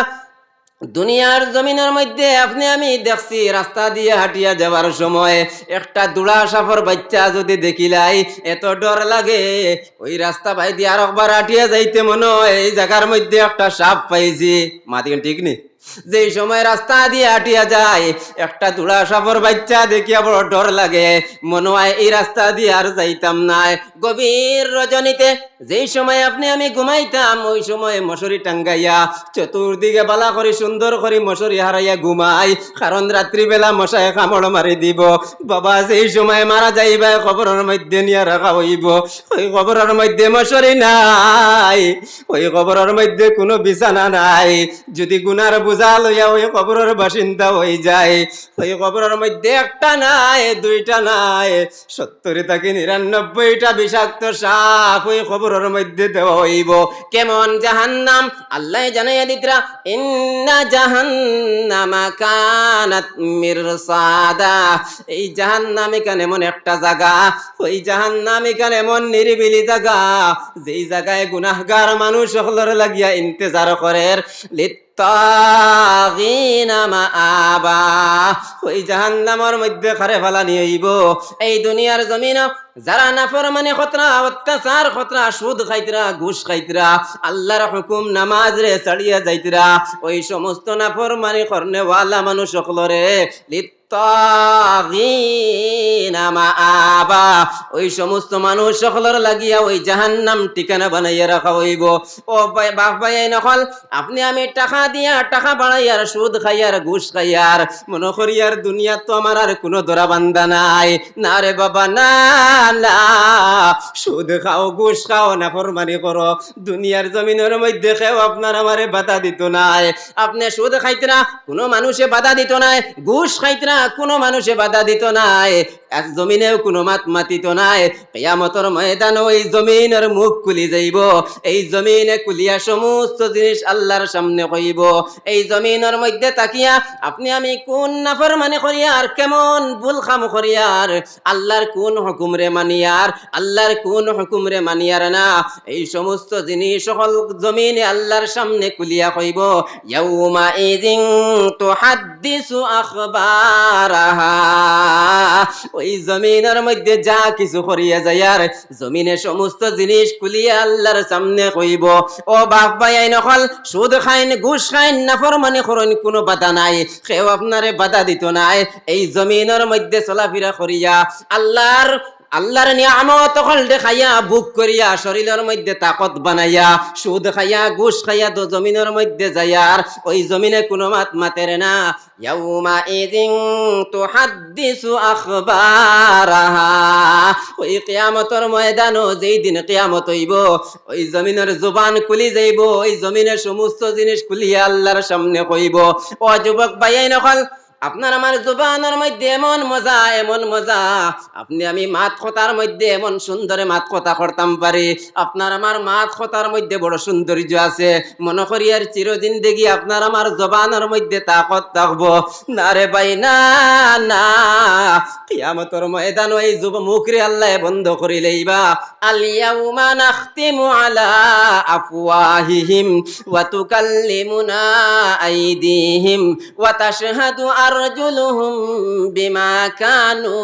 দুনিয়ার জমিনের মধ্যে আপনি আমি দেখছি রাস্তা দিয়ে হাঁটিয়া যাওয়ার সময় একটা দুড়া সাপর বাচ্চা যদি দেখিলাই এত ডর লাগে, ওই রাস্তা ভাই দিয়ে আর একবার হাঁটিয়া যাইতে মনে হয় এই জায়গার মধ্যে একটা সাপ পাইছি। মাতি ঠিক নেই, যেই সময় রাস্তা দিয়ে হাঁটিয়া যায় একটা দুড়া সাপর বাচ্চা দেখিয়া বড় ডর লাগে, মনে হয় এই রাস্তা দিয়ে আর যাইতাম না। গভীর রজনীতে যেই সময় আপনি আমি ঘুমাইতাম, ওই সময় মশারি টাঙ্গাইয়া চতুর্দিকে বালা করে সুন্দর করে মশারি হারাইয়া ঘুমাই, কারণ রাত্রিবেলা মশায় কামড় মারি দিব। বাবা, যেই সময় মারা যাইবা কবরের মধ্যে নিয়ে রাখা হইব, ওই কবরের মধ্যে মশারি নাই, ওই কবরের মধ্যে কোনো বিছানা নাই। যদি গুনার বোঝা লইয়া ওই কবরের বাসিন্দা হয়ে যায়, ওই কবরের মধ্যে একটা নাই, 2টা নাই, 70 থেকে 99টা বিষাক্ত সাপ ওই কবরের মধ্যে দেওয়া হইব। কেমন জাহান্নাম আল্লাহ জানাইয়া দিতরা, ইন্না জাহান্নামা কানাত মিরসাদা, এই জাহান্নাম এখানে এমন একটা জায়গা, ওই জাহান্নাম এখানে এমন নিরিবিলি জায়গা, যেই জায়গায় গুনাহগার মানুষ সকলের লাগিয়া ইন্তজার করে, লিত্তাগিনা মাআবা, ওই জাহান্নামের মধ্যে খারে ফালানি হইব। এই দুনিয়ার জমিন যারা নাফরমানি খতরা, অত্যাচার খতরা, সুদ খাইতরা, ঘুষ খাইতরা, আল্লাহর হুকুম নামাজ রে ছাড়িয়া যাইতরা, ওই সমস্ত নাফরমানি করনে ওয়ালা মানুষ সকলরে লিত্তাগিনা মাআবা, ওই সমস্ত মানুষ সকলের লাগিয়া ওই জাহান্নাম ঠিকানা বানাইয়া রাখা হইব। ও ভাই, বাপ ভাই এই নকল, আপনি আমি টাকা দিয়া টাকা বাড়াইয়ার, সুদ খাইয়ার, ঘুষ খাইয়ার, মনে করিয়ার দুনিয়া তো আমার আর কোনো ধরা বান্ধা নাই। না রে বাবা, না না, সুদ খাও, ঘুষ খাও, নাফরমানি করো, দুনিয়ার জমিনের মধ্যে কেউ আপনার আমারে বাধা দিত নাই। আপনি সুদ খাইতে না, কোনো মানুষে বাধা দিত নাই, ঘুষ খাইতে না, কোনো মানুষে বাধা দিত নাই, এক জমিনেও কোনো মাত মাতিত নাই। কিয়ামতের ময়দানে ওই জমিনের মুখ খুলি যাইব, এই জমিনে কুলিয়া সমস্ত জিনিস আল্লাহর সামনে কইব। এই জমিনের মধ্যে তাকিয়া আপনি আমি কোন নাফরমানি করিয়ার, কেমন ভুল কাম করিয়ার, আল্লাহর কোন হুকুমরে মানিয়ার, আল্লাহর কোন হুকুমরে মানিয়ার না, এই সমস্ত জিনিস সকল জমিনে আল্লাহর সামনে কুলিয়া কইব। ইয়াউমা ইযিন তুহাদ্দিসু আখবারাহা, ওই জমিনের মধ্যে যা কিছু করিয়া যায়ার, জমিনে সমস্ত জিনিস কুলিয়া আল্লাহর সামনে কইব। ও বাপ ভাই আইন হল, সুদ খাইন, ঘুষ খাইন, নাফরমানি করেন, কোনো বাধা নাই, কেউ আপনারে বাধা দিত নাই। এই জমিনের মধ্যে চলাফেরা করিয়া আল্লাহর নিয়ামত হল দেখাইয়া, বুক করিয়া, শরীরের মধ্যে তাকত বানাইয়া, সুদ খাইয়া, ঘুষ খাইয়া তো জমিনের মধ্যে যাইয়ার, ওই জমিনে কোনো মাত মাতের না। ইয়াউমা ইযিন তুহাদ্দিসু আখবারাহা, ওই কিয়ামতের ময়দানও যেই দিন কিয়ামত হইব, ওই জমিনের জবান খুলি যাইব, ওই জমিনের সমস্ত জিনিস খুলিয়া আল্লাহর সামনে কইব। ও যুবক ভাই নকল, আপনার আমার জবানের মধ্যে এমন মজা, এমন মজা, আপনি আমি মাত কথার মধ্যে এমন সুন্দরে মাত কথা করতাম পারি, আপনার আমার মাত কথার মধ্যে বড় সৌন্দর্য আছে, মনে করি আর চিরজিন্দেগি আপনার আমার জবানের মধ্যে তাকত থাকবো না রে ভাই, না না। কিয়ামতের ময়দান ওই যুব মুখরে আল্লাহ বন্ধ করে লইবা। আল ইয়াউমা নাখতিমু আলা আফওয়াহিহিম ওয়া তুকাল্লিমুনা আইদিহিম ওয়া তাশহাদু আরজুলুহুম বিমা কানু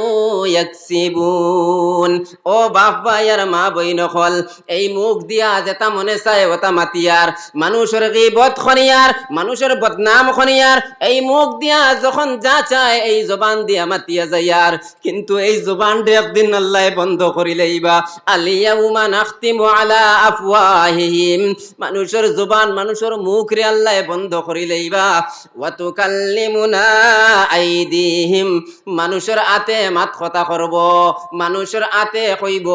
ইয়াকসিবুন। ও বাপ ভাই আর মা বইন হল, এই মুখ দিয়া যেটা মনে চায় ওটা মাতিয়ার, মানুষের গীবত খনিয়ার, মানুষের বদনাম খনিয়ার, এই মুখ দিয়া যখন যা চায় এই জবান দিয়া মাতিয়া যাইয়ার, কিন্তু এই জবানটা একদিন আল্লাহ বন্ধ করে লইবা। আল ইয়াউমা নাখতিমু আলা আফওয়াহিহিম, মানুষের জবান, মানুষের মুখ রে আল্লাহ বন্ধ করে লইবা। ওয়া তুকাল্লিমুনা আইদিহিম, মানুষের আতে মাত কথা করব, মানুষের আতে কইব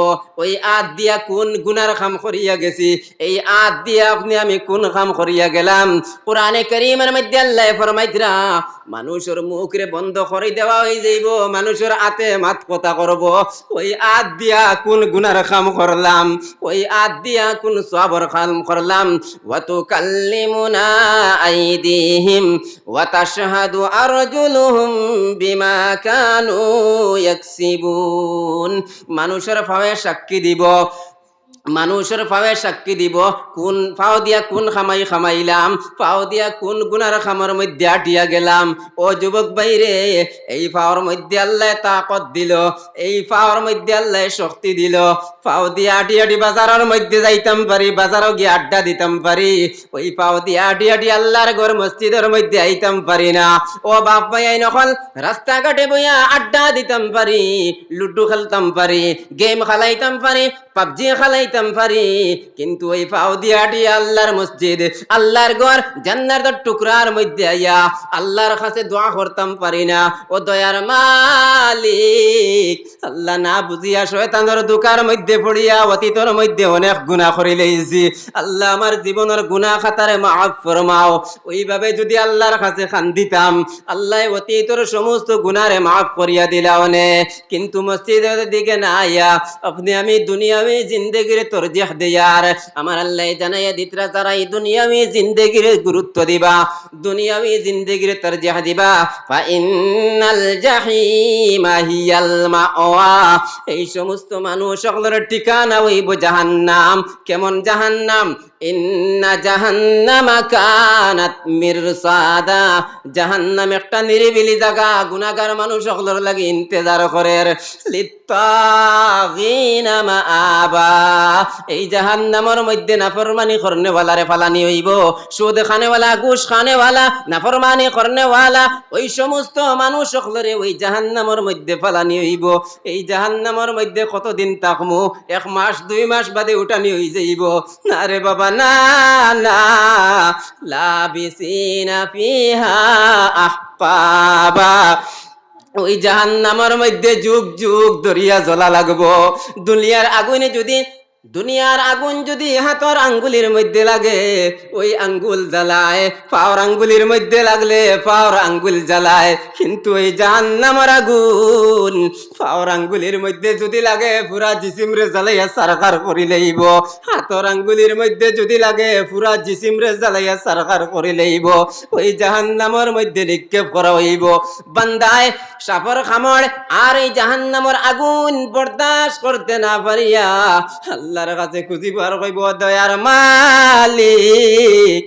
ওই আত দিয়া কোন গুনার কাম করিয়া গেছি, এই আত দিয়া আপনি আমি কোন কাম করিয়া গেলাম। কোরআনে কারীমের মধ্যে আল্লাহ ফরমাইতরা, মানুষের মুখরে বন্ধ করে দেওয়া হয়ে যাইব, মানুষের আতে মাত কথা করব, ওই আত দিয়া কোন গুনার কাম করলাম, ওই আত দিয়া কোন সওয়াবের কাম করলাম। ওয়া তুকাল্লিমুনা আইদিহিম ওয়া তাশহাদু আরজুলুহুম বিমা কানু ইয়াকসিবুন, মানুষের ফাওয়ে সাক্ষী দিব, মানুষের ফাওয়ে সাক্ষী দিব, কোন ফাও দিয়া কোন খামাই খামাইলাম, ফাও দিয়া কোন গুনার খামার মধ্যে আটিয়া গেলাম। ও যুবক ভাইরে, এই ফাওয়ার মধ্যে আল্লাহ তাকত দিল, এই ফাওয়ার মধ্যে আল্লাহ শক্তি দিল, ফাও দিয়া আটি আটি বাজারের মধ্যে যাইতাম পারি, বাজারও গিয়ে আড্ডা দিতাম পারি, ওই ফাও দিয়া আটি আটি আল্লাহর ঘর মসজিদের মধ্যে আইতাম পারি না। ও বাপ ভাই আই নকল, রাস্তাঘাটে বইয়া আড্ডা দিতাম পারি, লুডু খেলতাম পারি, গেম খেলাইতাম পারি, পাবজি খেলাইতাম পারি, কিন্তু ওই ফাও দিয়া আটি আল্লাহর মসজিদ, আল্লাহর ঘর, জান্নাতের টুকরার মধ্যে আইয়া আল্লাহর কাছে দোয়া করতাম পারি না। ও দয়ার মালিক, আল্লাহ না বুঝিয়া শয়তানের দোকার মধ্যে পড়িয়া অতীতের মধ্যে অনেক গুনাহ করে লইছি, আল্লাহ আমার জীবনের গুনাহ খাতারে মাফ ফরমাও। ওইভাবে যদি আল্লাহর কাছে কান্দিতাম, আল্লাহ অতীতের সমস্ত গুনারে মাফ করিয়া দিলাওনে, কিন্তু মসজিদের দিকে না আইয়া আপনি আমি দুনিয়াবি জিন্দেগির তরজিহ দেয়ার, আমার আল্লাহ জানাইয়া দিতরা, যারা এই দুনিয়াবি জিন্দেগির গুরুত্ব দিবা, দুনিয়াবি জিন্দেগির তরজিহ দিবা, ফা ইন্নাল জাহিমা হিয়াল মাওয়া, এই সমস্ত মানুষ সকলের ঠিকানা হইব জাহান্নাম। কেমন জাহান্নাম? ইন্না জাহান্নামা কানাত মিরসাদা, জাহান্নাম একটা নিরিবিলি জায়গা, গুনাহগার মানুষ সকলের লাগি ইন্তজার করে, লিত্তাগিনা মাআবা, এই জাহান্নামের মধ্যে নাফরমানি করনেওয়ালারে ফালানি হইব, সুদ খানেওয়ালা, ঘুষ খানেওয়ালা, নাফরমানি করনেওয়ালা, ওই সমস্ত মানুষ সকলরে ওই জাহান্নামের মধ্যে ফালানি হইব। এই জাহান্নামের মধ্যে কতদিন থাকমু? 1 মাস 2 মাস বাদে উঠানি হই যাইব না রে বাবা, না না। লাবিসিনা ফিহা আহকাবা, ওই জাহান্নামের মধ্যে যুগ যুগ দরিয়া জ্বলা লাগবো। দুনিয়ার আগুন যদি হাতর আঙ্গুলির মধ্যে লাগে ওই আঙ্গুল জ্বালায়, পাওয়ার আঙ্গুলির মধ্যে লাগলে পাওয়ার আঙ্গুল জ্বালায়। কিন্তু ওই জাহান্নামের আগুন পাওয়ার আঙ্গুলির মধ্যে যদি লাগে পুরা জিসিমরে জ্বালাইয়া সারকার করি লইব। হাতর আঙ্গুলির মধ্যে যদি লাগে পুরা জিসিমরে জ্বালাইয়া সারকার করি লইব। ওই জাহান্নামের মধ্যে নিক্ষেপ করা হইব। বান্দায় সাপর খামড় আর এই জাহান্নামের আগুন বরদাস্ত করতে না পারিয়া আল্লাহর কাছে খুঁজিব আর কইব, দয়ার মালিক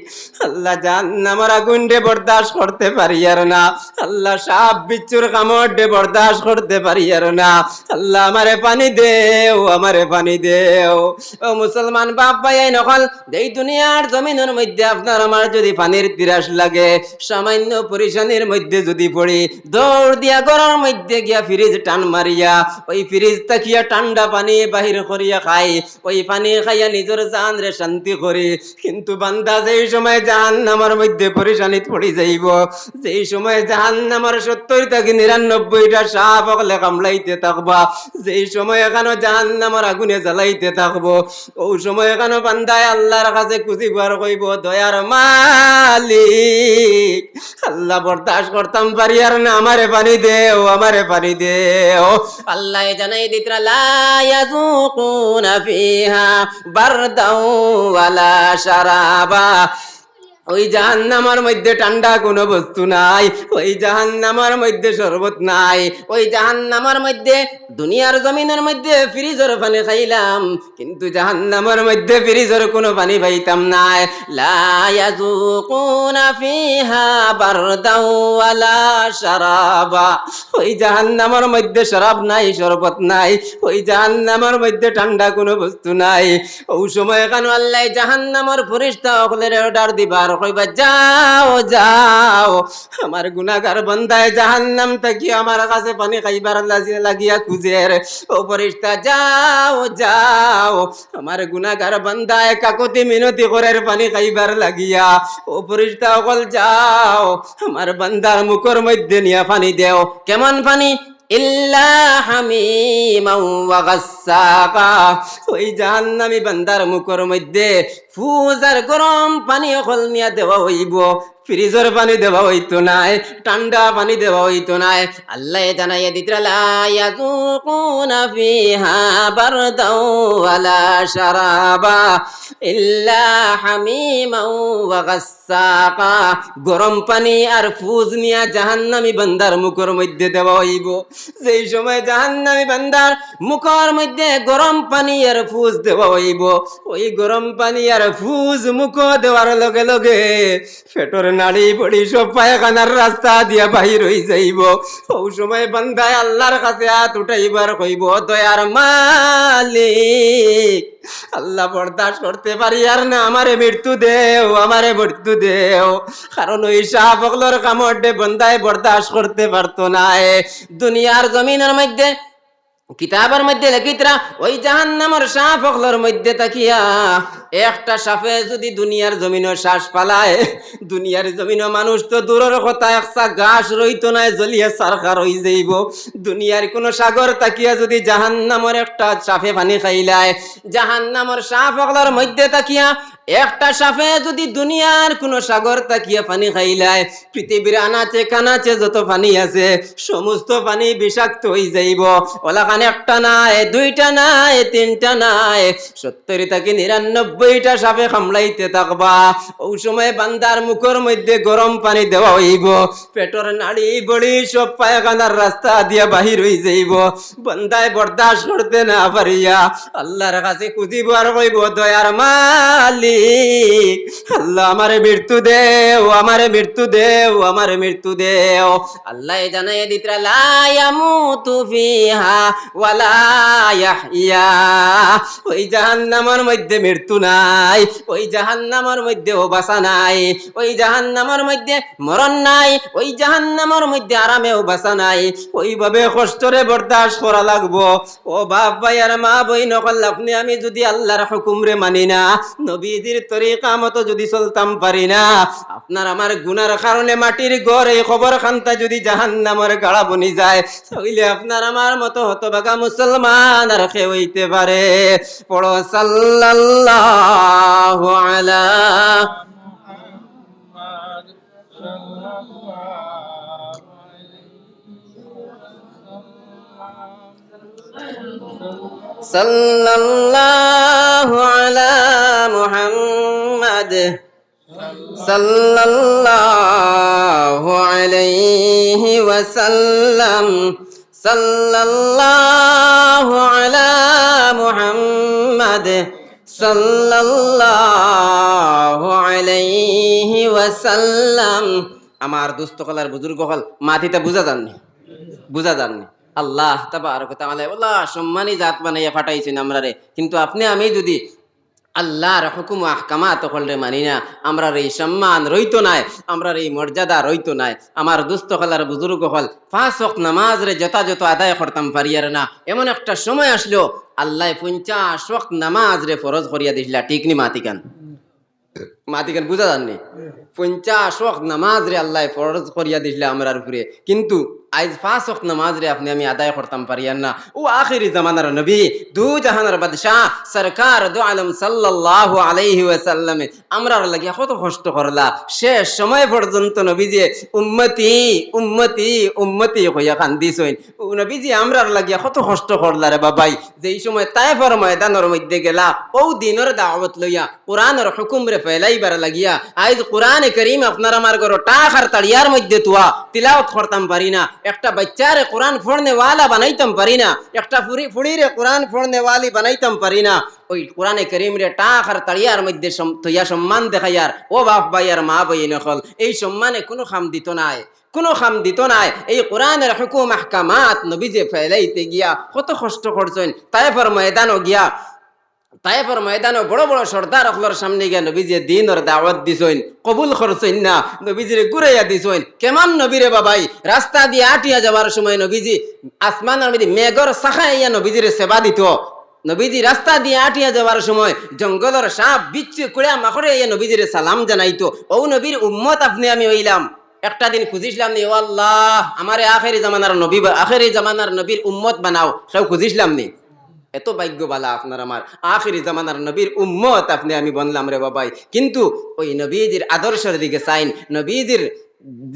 আল্লাহ জাহান্নামের আগুন রে বরদাস্ত করতে পারি আর না, আল্লাহ সাপ বিচ্ছুর কামড় রে বরদাস্ত করতে পারি আর না, আল্লাহ আমারে পানি দেও, আমারে পানি দেও। ও মুসলমান বাপ ভাই নকল, এই দুনিয়ার জমিনের মধ্যে আপনার আমার যদি পানির তিরাস লাগে, সামান্য পরিশানির মধ্যে যদি পড়ি, দৌড় দিয়া গরর মধ্যে গিয়া ফ্রিজ টান মারিয়া ওই ফ্রিজ তাকিয়া ঠান্ডা পানি বাহির করিয়া খাই, ওই পানি খাইয়া নিজের জান রে শান্তি করি। কিন্তু বান্দা যেই সময় জাহান্নামের মধ্যে পরিশানিত পড়ি যাইব, যেই সময় জাহান্নামের 70 থেকে 99টা সাপ অকলে কামড়াইতে থাকবা, যেই সময় এখানে জাহান্নামের আগুনে জ্বালাইতে থাকবো, ওই সময় এখানে বান্দায় আল্লাহর কাছে খুঁজিব আর কইব, দয়ার মালিক আল্লাহ বরদাস্ত করতাম পারি আর না, আমারে পানি দেও, আমারে পানি দেও। আল্লাহ জানাই দিতরা, লা ইয়াযুকুনা ফিহা বারদাও ওয়ালা শারাবা। ওই জাহান্নামের মধ্যে ঠান্ডা কোনো বস্তু নাই, ওই জাহান্নামের মধ্যে শরবত নাই, ওই জাহান্নামের মধ্যে দুনিয়ার জমিনের মধ্যে ফ্রিজের পানি খাইলাম, কিন্তু জাহান্নামের মধ্যে ফ্রিজের কোনো পানি পাইতাম নাই। লা ইয়াযুকুনা ফিহা বারদাও ওয়ালা শারাবা। ওই জাহান্নামের মধ্যে শরাব নাই, শরবত নাই, ওই জাহান্নামের মধ্যে ঠান্ডা কোনো বস্তু নাই। ওই সময় কেন আল্লাহ জাহান্নামের ফেরেশতা সকলের অর্ডার দিবার, কইবা, যাও যাও আমার গুনাহগার বান্দায় জাহান্নাম থেকে আমার কাছে পানি খাইবার লাগিয়া খুঁজের। ও ফেরেশতা যাও যাও আমার গুনাহগার বান্দায় কাকুতি মিনতি করের পানি খাইবার লাগিয়া। ও ফেরেশতা সকল যাও আমার বান্দার মুখের মধ্যে নিয়া পানি দেও। কেমন পানি? ইল্লা হামিমাও ওয়া গাসসাকা। ওই জাহান্নামী বান্দার মুখের মধ্যে ফুজার গরম পানি অকল নিয়া দেওয়া হইব, ফ্রিজের পানি দেওয়া হইতো নাই, ঠান্ডা পানি দেওয়া হইতো নাই। আল্লাহ জানাইয়া দিতরা, লা ইয়াযুকুনা ফিহা বারদাও ওয়ালা শারাবা ইল্লা হামিমাও ওয়া গাসসাকা। গরম পানি আর ফুজ নিয়া জাহান্নামী বান্দার মুখের মধ্যে দেওয়া হইব। যেই সময় জাহান্নামী বান্দার মুখের মধ্যে গরম পানি আর ফুজ দেওয়া হইব, ওই গরম পানি আর ফুজ মুখ দেওয়ার লগে লগে পেটর নাড়ি বড়ি সব পায়খানার রাস্তা দিয়া বাহির হয়ে যাইব। ওই সময় বান্দায় আল্লাহর কাছে হাত উঠাইবার কইব, দয়ার মালিক আল্লাহ বরদাস্ত করতে পারি আর না, আমারে মৃত্যু দেও, আমারে মৃত্যু দেও। কারণ ওই সাপ অকলর কামড়ে বান্দায় বরদাস্ত করতে পারতো না। দুনিয়ার জমিনের মধ্যে কিতাবের মধ্যে লেখিতরা, ওই জাহান্নামের সাপ অকলর মধ্যে তাকিয়া একটা সাপে যদি দুনিয়ার জমিনও শ্বাস পালায়, দুনিয়ার জমিনও মানুষ তো দূরের কথা একটা গাছ রইতো না, জ্বলিয়া সারকার হয়ে যাইব। দুনিয়ার কোন সাগর তাকিয়া যদি জাহান্নামের একটা সাপে পানি খাইলায়, জাহান্নামের সাপ অকলর মধ্যে তাকিয়া একটা সাপে যদি দুনিয়ার কোন সাগর তাকিয়া পানি খাইলায়, পৃথিবীর আনাচে কানাচে যত পানি আছে সমস্ত পানি বিষাক্ত হয়ে যাইব। ওলাখানে একটা নাই, দুইটা নাই, তিনটা নাই, 70 থেকে 99টা সাপে কামড়াইতে থাকবা। ওই সময় বান্দার মুখের মধ্যে গরম পানি দেওয়া হইব, পেটর নাড়ি বড়ি সব পায়খানার রাস্তা দিয়া বাহির হয়ে যাইব। বান্দায় বরদাস্ত করতে না পারিয়া আল্লাহর কাছে খুঁজিব আর কইব, দয়ার মালিক আল্লাহ আমারে মৃত্যু দেও, আমারে মৃত্যু দেও, আমারে মৃত্যু দেও। আল্লাহ জানাই দিতরা, লা ইয়ামুতু ফিহা ওয়ালা ইয়াহইয়া। ওই জাহান্নামের মধ্যে মৃত্যু নাই, ওই জাহান্নামের মধ্যে বাঁচা নাই, ওই জাহান্নামের মধ্যে মরণ নাই, ওই জাহান্নামের মধ্যে আরামেও বাঁচা নাই। ওইভাবে কষ্টরে বরদাস্ত করা লাগবো। ও বাপ ভাই আর মা বই নকল, আপনি আমি যদি আল্লাহর হুকুম রে মানি না, নবী নবীজির তরিকা মতো যদি চলতাম পারি না, আপনার আমার গুনার কারণে মাটির ঘর এই খবর খান্তা যদি জাহান্নামের গাড়া বনি যায়, তাহলে আপনার আমার মতো হতভাগা মুসলমান আর কেউ হইতে পারে? পড়ো সাল্লাল্লাহু আলা সাল্লাল্লাহু আলা মুহাম্মাদ সাল্লাল্লাহু আলাইহি ওয়াসাল্লাম সাল্লাল্লাহু আলা মুহাম্মাদ সাল্লাল্লাহু আলাইহি ওয়াসাল্লাম। আমার দুস্থ কলার বুজুর্গ হল মাটিতে বুঝা যাননি আল্লাহ তাবারক ওয়া তাআলা ওলা সম্মানী জাত বানাইয়া পাঠাইছেন আমরারে, কিন্তু আপনি আমি যদি আল্লাহর হুকুম আহকামাত হলরে মানি না, আমরার এই সম্মান রইতো নাই, আমরার এই মর্যাদা রইতো নাই। আমার দুস্থ কলার বুজুর্গ হল 5 ওয়াক্ত নামাজ রে যথাযথ আদায় করতাম পারিয়ার না, এমন একটা সময় আসলো আল্লাহ 50 ওয়াক্ত নামাজ রে ফরজ করিয়া দিছিলা। ঠিক নি মাতিকান বুঝা যাননি? 50 ওয়াক্ত নামাজ রে আল্লাহ ফরজ করিয়া দিছিলা আমরার উপরে, কিন্তু আজ 5 ওয়াক্ত নামাজ রে আপনি আমি আদায় করতাম পারিয়ার না। ও আখিরি জামানার নবী, দু জাহানের বাদশাহ সরকার দু আলম সাল্লাল্লাহু আলাইহি ওয়াসাল্লামে আমরার লাগিয়া কত কষ্ট করলা। শেষ সময় পর্যন্ত নবীজি উম্মতি উম্মতি উম্মতি কইয়া কান্দিছেন। ও নবীজি আমরার লাগিয়া কত কষ্ট করলা রে বাবাই। যেই সময় তায়েফের ময়দানের মধ্যে গেলা, ও দিনের দাওয়াত লইয়া কোরআনের হুকুম রে ফেলাইবার লাগিয়া, আজ কোরআনে কারীম আপনার আমার ঘর টাক আর তাড়িয়ার মধ্যে তুয়া তিলাওয়াত করতাম পারি না, একটা বাচ্চারে কোরআন পড়নে ওয়ালা বানাইতাম পারি না, একটা ফুড়িরে কোরআন পড়নে ওয়ালি বানাইতাম পারি না। ওই কোরআনে কারীম রে টাক আর তাড়িয়ার মধ্যে তৈয়া সম্মান দেখাইয়ার ও বাপ ভাই আর মা বই নকল, এই সম্মানে কোনো খাম দিত নাই। এই কোরআনের হুকুম আহকামাত নবীজি ফেলাইতে গিয়া কত কষ্ট করছেন। তায়েফের ময়দানও বড় বড় সর্দার অখলর সামনে গিয়া নবীজি দিনের দাওয়াত দিছেন, কবুল করছেন না, নবীজিরে ঘুরাইয়া দিছেন। কেমন নবীরে বাবাই, রাস্তা দিয়ে আটিয়া যাবার সময় নবীজি আসমানের মধ্যে মেঘর শাখাইয়া নবীজিরে সেবা দিত। নবীজি রাস্তা দিয়ে আটিয়া যাবার সময় জঙ্গলের সাপ বিচ্ছু কুড়া মাখড়ে নবীজিরে সালাম জানাইতো। ও নবীর উম্মত আপনি আমি হইলাম। একটা দিন খুঁজিছিলাম নি, ও আল্লাহ আমারে আখেরি জামানার নবীর উম্মত বানাও, সব খুঁজিছিলাম নি। এত ভাগ্যবালা আপনার আমার, আখিরি জামানার নবীর উম্মত আপনি আমি বনলাম রে বাবাই। কিন্তু ওই নবীজির আদর্শের দিকে চাইন, নবীজির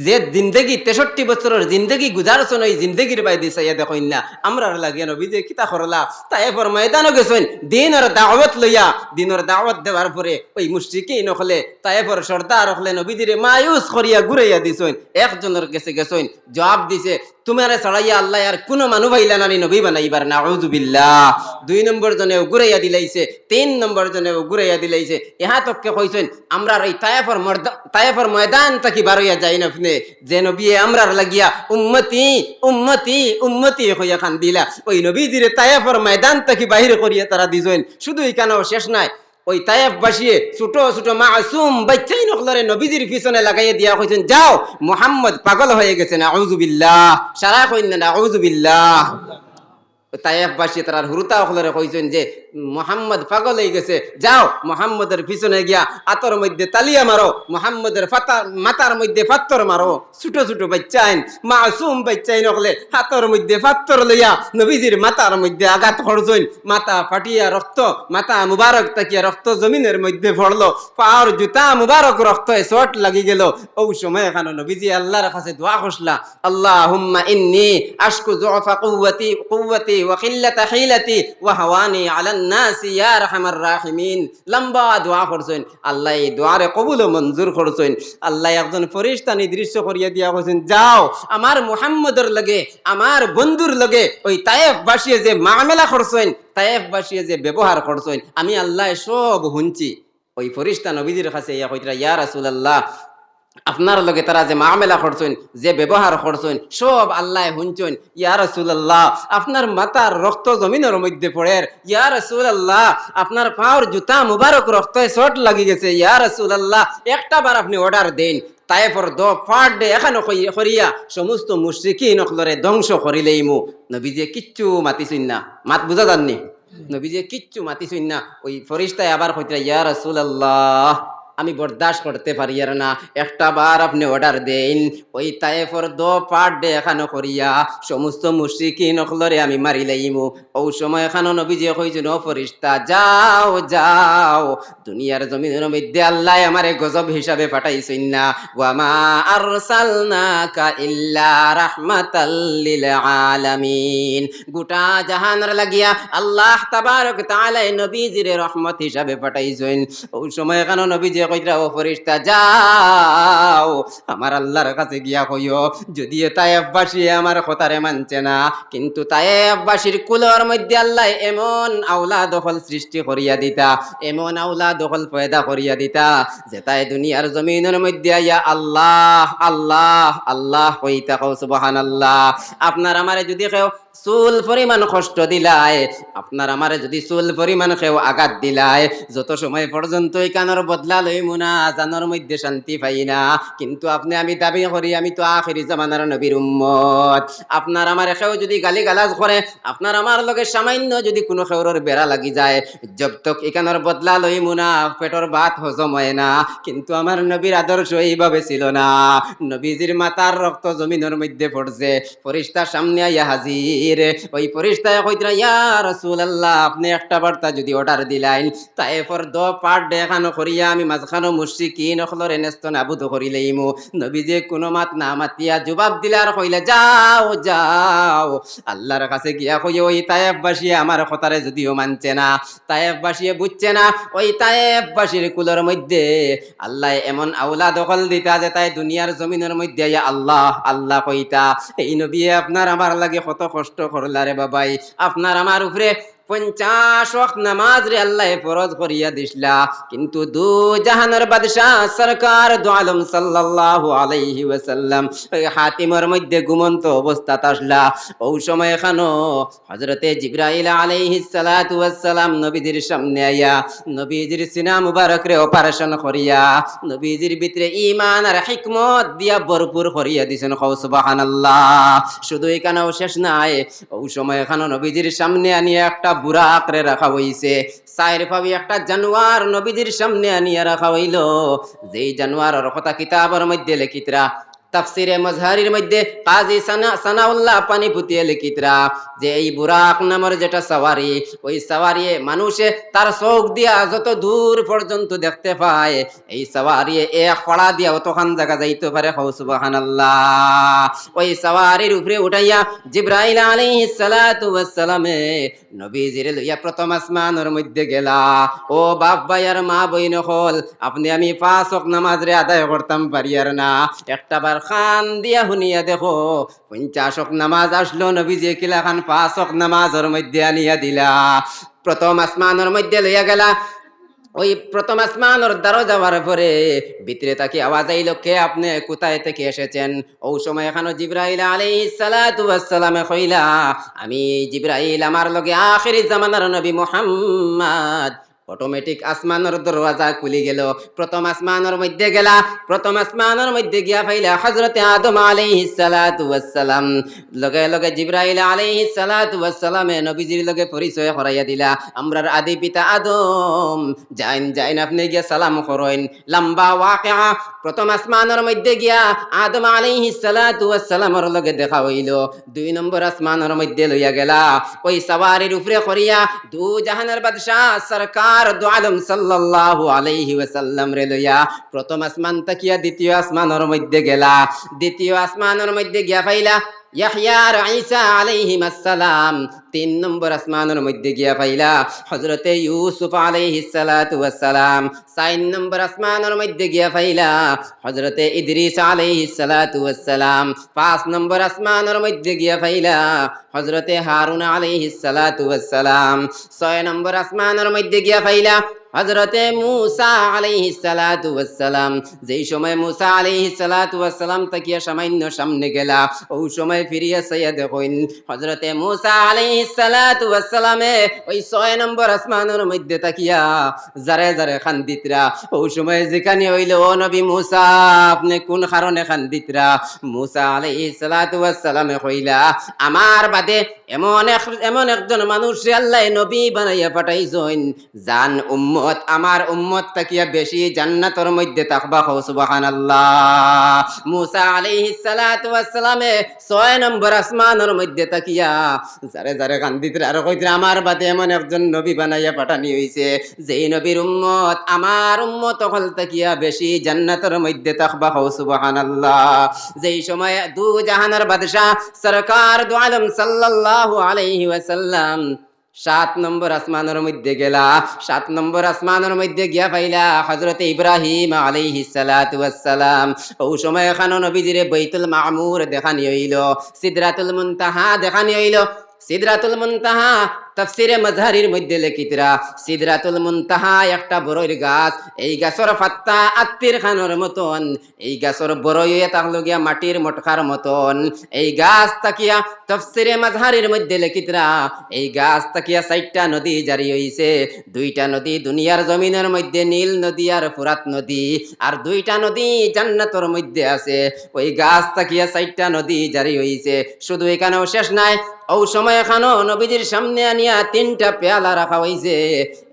যে জিন্দগি 63 বছরের জিন্দগি গুজারছেন, ওই জিন্দগির বাইরে চাইয়া দেখেন না আমরা লাগিয়া নবীজি কিতা করলা। তায়েফের ময়দানও গেছেন দিনের দাওয়াত লইয়া, দিনের দাওয়াত দেওয়ার পরে ওই মুশরিকিন হলে তায়েফের সর্দার হলে নবীজিরে মায়ুস করিয়া ঘুরাইয়া দিছেন। একজনের কাছে গেছেন, জবাব দিছে তোমারে ছড়াইয়া আল্লাহ আর কোনো মানুষ পাইলা নানি নবী বানাইবার, নাউযুবিল্লাহ। 2 নম্বর জনেও ঘুরাইয়া দিলাইছে, 3 নম্বর জনেও ঘুরাইয়া দিলাইছে। ইহা তককে কইছেন আমরা এই তায়েফের ময়দান থাকি বারইয়া যাই না আপনি, যে নবী আমরার লাগিয়া উম্মতি উম্মতি উম্মতি হইয়া খান দিলা, ওই নবীজিরে তায়েফের ময়দান থাকি বাহির করিয়া তারা দিছেন। শুধু এখানেও শেষ নাই, ওই তায়েফ বাসিয়ে ছোট ছোট মাসুম বাচ্চাই নকলরে নবীজির পিছনে লাগাইয়া দিয়া কইছেন যাও মুহাম্মদ পাগল হয়ে গেছে, নাউযুবিল্লাহ। সারা কইন না নাউযুবিল্লাহ। তায়েফবাসী তারা হুরুতা হলরে কইছেন যে মুহাম্মদ পাগল হয়ে গেছে, যাও মুহাম্মদের পিছনে গিয়া আতর মধ্যে তালিয়া মারো, মুহাম্মদের মাথার মধ্যে পাত্তর মারো। ছোট ছোট বাচ্চাইন মাসুম বাচ্চাইন হলে হাতর মধ্যে পাত্তর লইয়া নবীজির মাথার মধ্যে আঘাত করছেন। মাথা ফাটিয়া রক্ত, মাথা মুবারক তাকিয়া রক্ত জমিনের মধ্যে পড়লো, পাওয়ার জুতা মুবারক রক্ত শর্ট লাগি গেল। ও সময় এখানে নবীজি আল্লাহর কাছে দোয়া করলা, আল্লাহুম্মা ইন্নী আশকু যুফা কুওয়াতি ওয়া কিল্লাতা হিলাতি ওয়া হাওয়ানি আলান নাসি ইয়া আরহামার রাহিমিন। লম্বা দোয়া করছেন, আল্লাহ এই দোয়ারে কবুল ও মঞ্জুর করছেন। আল্লাহ একজন ফেরেশতা নির্দিষ্ট করিয়া দিয়া কইছেন যাও আমার মুহাম্মদের লগে আমার বন্ধুর লগে ওই তায়েফবাসী যে মামলা করছেন, তায়েফবাসী যে ব্যবহার করছেন, আমি আল্লাহ সব শুনছি। ওই ফেরেশতা নবীজির কাছে ইয়া কইরা ইয়া রাসূলুল্লাহ আপনার লগে তারা যে মামলা করছেন, যে ব্যবহার করছেন, সব আল্লাহ শুনছেন। ইয়া রাসূলুল্লাহ আপনার মাথার রক্ত জমিনের মধ্যে পড়ে, ইয়া রাসূলুল্লাহ আপনার পাওয়ার জুতা মুবারক রক্তে শর্ট লাগি গেছে, ইয়া রাসূলুল্লাহ একটা বার আপনি অর্ডার দেন তায়েফের ফাট দে এখানে করিয়া সমস্ত মুশরিকিন নকলরে ধ্বংস করিলেইমু। নবীজি কিচ্ছু মাতিছেন না, মাত বুঝা যাননি। নবীজি কিচ্ছু মাতিছুন না। ওই ফরিস্তায় আবার কইতে ইয়া রাসূলুল্লাহ আমি বরদাস্ত করতে পারি আর না, একটা বার আপনি অর্ডার দেন ওই তায়েফর দো পার্ট ডে এখানো করিয়া সমস্ত মুশরিকিন অখলরে আমি মারি লাইমু। ও সময় এখানো নবীজি কইছেন ও ফরিস্তা যাও যাও, দুনিয়ার জমিনের মধ্যে আল্লাহ আমারে গজব হিসাবে পাঠাইছেন না। ওয়ামা আরসালনাকা ইল্লা রাহমাতাল লিল আলামিন, গোটা জাহানের লাগিয়া আল্লাহ তাবারক তাআলা নবীজিরে রহমত হিসাবে পাঠাইছেন। ওই সময় কেন নবীজি কইরা ও ফেরেশতা যাও আমার আল্লাহর কাছে গিয়া কইও যদি তায়েফবাসী আমার কথারে মানছে না, কিন্তু তায়েফবাসীর কুলের মধ্যে আল্লাহ এমন আওলাদ দখল সৃষ্টি করিয়া দিতা, এমন আওলাদ দখল পয়দা করিয়া দিতা যে তাই দুনিয়ার জমিনের মধ্যে আইয়া আল্লাহ আল্লাহ আল্লাহ কইতা। কও সুবহানাল্লাহ। আপনার আমারে যদি কেউ চুল পরিমাণ কষ্ট দিলায়, আপনার আমারে যদি চুল পরিমাণ কেউ আঘাত দিলায়, যত সময় পর্যন্ত এই কানের বদলা লইমু না জানোর মধ্যে শান্তি পাই না। কিন্তু আপনি আমি দাবি করি আমি তো আখিরি জামানার নবীর উম্মত। আপনার আমার কেউ যদি গালি গালাজ করে, আপনার আমার লগে সামান্য যদি কোনো খেউরের বেড়া লাগি যায়, জব তক এই কানের বদলা লইমু না পেটর ভাত হজম হয় না। কিন্তু আমার নবীর আদর্শ এইভাবে ছিল না। নবীজির মাতার রক্ত জমিনের মধ্যে পড়ছে, ফেরেশতার সামনে আইয়া হাজির। ওই ফেরেশতায় কইতরা ইয়া রাসূলুল্লাহ আপনি একটা বার্তা যদি অর্ডার দিলাইন তায়েফর দো পার্ট দেখানো করিয়া আমি মাঝখানো মুশরিকিন অখলরে নেস্ত নাবুদ করিলেইমু। নবীজি কোনো মাত না মাতিয়া জবাব দিলার কইলা যাও যাও আল্লাহর কাছে গিয়া কই ওই তায়েফবাসী আমার কথারে যদিও মানছে না, তায়েফবাসী বুঝছে না, ওই তায়েফবাসীর কুলের মধ্যে আল্লাহ এমন আওলা দখল দিতা যে তাই দুনিয়ার জমিনের মধ্যে আল্লাহ আল্লাহ কইতা। এই নবী আপনার আমার লাগে কত কষ্ট করলা রে বাবাই, আপনার আমার উপরে 50 ওয়াক্ত নামাজ রে আল্লাহ ফরজ করিয়া দিছলা, কিন্তু দু জাহানের বাদশাহ সরকার দু আলম সাল্লাল্লাহু আলাইহি ওয়াসাল্লাম ওই হাতিমের মধ্যে ঘুমন্ত অবস্থাত আসলা। ওই সময় এখানো হযরতে জিবরাইল আলাইহিস সালাতু ওয়াস সালাম নবীজির সামনে আইয়া নবীজির সিনা মুবারক রে অপারেশন করিয়া নবীজির ভিতরে ঈমান আর হিকমত দিয়া ভরপুর করিয়া দিছেন। কও সুবহানাল্লাহ। শুধু এখানেও শেষ নাই, ওই সময় এখানে নবীজির সামনে আনিয়া একটা বুড়া আঁকড়ে রাখা হইছে। সাইর ভাবি একটা জানোয়ার নবীজির সামনে আনিয়া রাখা হইল, যেই জানোয়ারের কথা কিতাবের মধ্যে লিখিতরা, তাফসিরে মজহারির মধ্যে কাজী সানাউল্লাহ পানি ফুটিয়ে লিখিতরা যে এই বুরাক নামের যেটা সাওয়ারি, ওই সাওয়ারি মানুষে তার চোখ দিয়া যত দূর পর্যন্ত দেখতে পায়, এই সাওয়ারি এক পড়া দিয়া অতখান জায়গা যাইতে পারে। কও সুবহানাল্লাহ। ওই সাওয়ারির উপরে উঠাইয়া জিবরাইল আলাইহিস সালাতু ওয়াস সালামে নবীজিরে লইয়া প্রথম আসমানের মধ্যে গেলা। ও বাপ ভাই আর মা বইন হল, আপনি আমি 5 ওয়াক্ত নামাজ রে আদায় করতাম পারি আর না, একটা বার খান দিয়া শুনিয়া দেখো 50 ওয়াক্ত নামাজ আসলো, নবীজি কিলা খান 5 ওয়াক্ত নামাজের মধ্যে আনিয়া দিলা। প্রথম আসমানের মধ্যে লইয়া গেলা। ওই প্রথম আসমানের দ্বারা যাওয়ার পরে ভিতরে তাকে আওয়াজ আইল কে আপনি কোথায় থেকে এসেছেন? ওই সময় এখানে জিবরাইল আলাইহিস সালাতু ওয়াস সালামে কইলা আমি জিবরাইল, আমার লগে আখিরি জামানার নবী মুহাম্মদ। অটোমেটিক আসমানের দরওয়াজা খুলে গেল, প্রথম আসমানের মধ্যে গেলা। প্রথম আসমানের মধ্যে গিয়া পাইলা হযরতে আদম আলাইহিস সালাতু ওয়াস সালাম। লগে লগে জিবরাইল আলাইহিস সালাতু ওয়াস সালামে নবীজির লগে পরিচয় করাইয়া দিলা, আমরার আদি পিতা আদম। যাইন যাইন আপনি গিয়া সালাম করেন। লম্বা ওয়াকিয়া। প্রথম আসমানের মধ্যে গিয়া আদম আলাইহিস সালাতু ওয়াস সালামের লগে দেখা হইল। 2 নম্বর আসমানের মধ্যে লইয়া গেলা, ওই সাওয়ারির উপরে করিয়া দু জাহানের বাদশাহ সরকার দু আলম সাল্লাল্লাহু আলাইহি ওয়াসাল্লাম রে লইয়া প্রথম আসমান তাকিয়া দ্বিতীয় আসমানের মধ্যে গেলা। দ্বিতীয় আসমানের মধ্যে গিয়া পাইলা ইয়াহইয়া আর ঈসা আলাইহিম আসসালাম। 3 নম্বর আসমানের মধ্যে গিয়া পাইলা হযরতে ইউসুফ আলাইহিস সালাতু ওয়াস সালাম। 4 নম্বর আসমানের মধ্যে গিয়া পাইলা হযরতে ইদ্রিস আলাইহিস সালাতু ওয়াস সালাম। 5 নম্বর আসমানের মধ্যে গিয়া পাইলা হযরতে হারুন আলাইহিস সালাতু ওয়াস সালাম। 6 নম্বর আসমানের মধ্যে গিয়া পাইলা হযরতে মূসা আলাইহিস সালাতু ওয়াস সালাম যেই সময় মূসা আলাইহিস সালাতু ওয়াস সালাম তাকিয়া সামান্য সামনে গেলা ওই সময় ফিরিয়া চাইয়া দেখুন হযরতে মূসা আলাইহিস সালাতু ওয়াস সালামে ওই 6 নম্বর আসমানের মধ্যে তাকিয়া যারে যারে খান্দিতরা ওই সময় যেখানে হইল ও নবী মূসা আপনি কোন কারণে খান্দিতরা মূসা আলাইহিস সালাতু ওয়াস সালামে কইলা আমার বাদে এমন একজন মানুষরে আল্লাহ নবী বানাইয়া পাঠাইছেন জান উম্মত আমার উম্মত তাকিয়া বেশি জান্নাতের মধ্যে তাকবা কও সুবহানাল্লাহ। মূসা আলাইহিস সালাতু ওয়াস সালামে 6 নম্বর আসমানের মধ্যে তাকিয়া যারে যারে কান্দিতরা আর কইতরা আমার বাদে এমন একজন নবী বানাইয়া পাঠানি হইছে যেই নবীর উম্মত আমার উম্মত হল তাকিয়া বেশি জান্নাতের মধ্যে তাকবা কও সুবহানাল্লাহ। যেই সময় দু জাহানের বাদশা সরকার দু আলম সাল্লাল্লাহু আলাইহি ওয়াসাল্লাম 7 নম্বর আসমানের মধ্যে গেলা 7 নম্বর আসমানের মধ্যে গিয়া পাইলা হযরতে ইব্রাহিম আলাইহিস সালাতু ওয়াস সালাম। ওই সময় খানো নবীজিরে বাইতুল মামুর দেখানি হইল, সিদরাতুল মুনতাহা দেখানি হইল। সিদরাতুল মুনতাহা তাফসিরে মাজহারির মধ্যে লিখিতরা সিদরাতুল মুনতাহা একটা বড়ইর গাছ, এই গাছের পাতা আত্তির খানোর মতন, এই গাছের বড়ইয়ে তাহলো গিয়া মাটির মটকার মতন। এই গাছ তাকিয়া তাফসিরে মাজহারির মধ্যে লিখিতরা এই গাছ তাকিয়া 4টা নদী জারি হইছে। 2টা নদী দুনিয়ার জমিনের মধ্যে নীল নদী আর ফুরাত নদী, আর 2টা নদী জান্নাতের মধ্যে আছে। ওই গাছ তাকিয়া 4টা নদী জারি হইছে। শুধু এখানেও শেষ নাই, ওই সময় এখানো নবীজির সামনে আনিয়া 3টা পেয়ালা রাখা হয়েছে।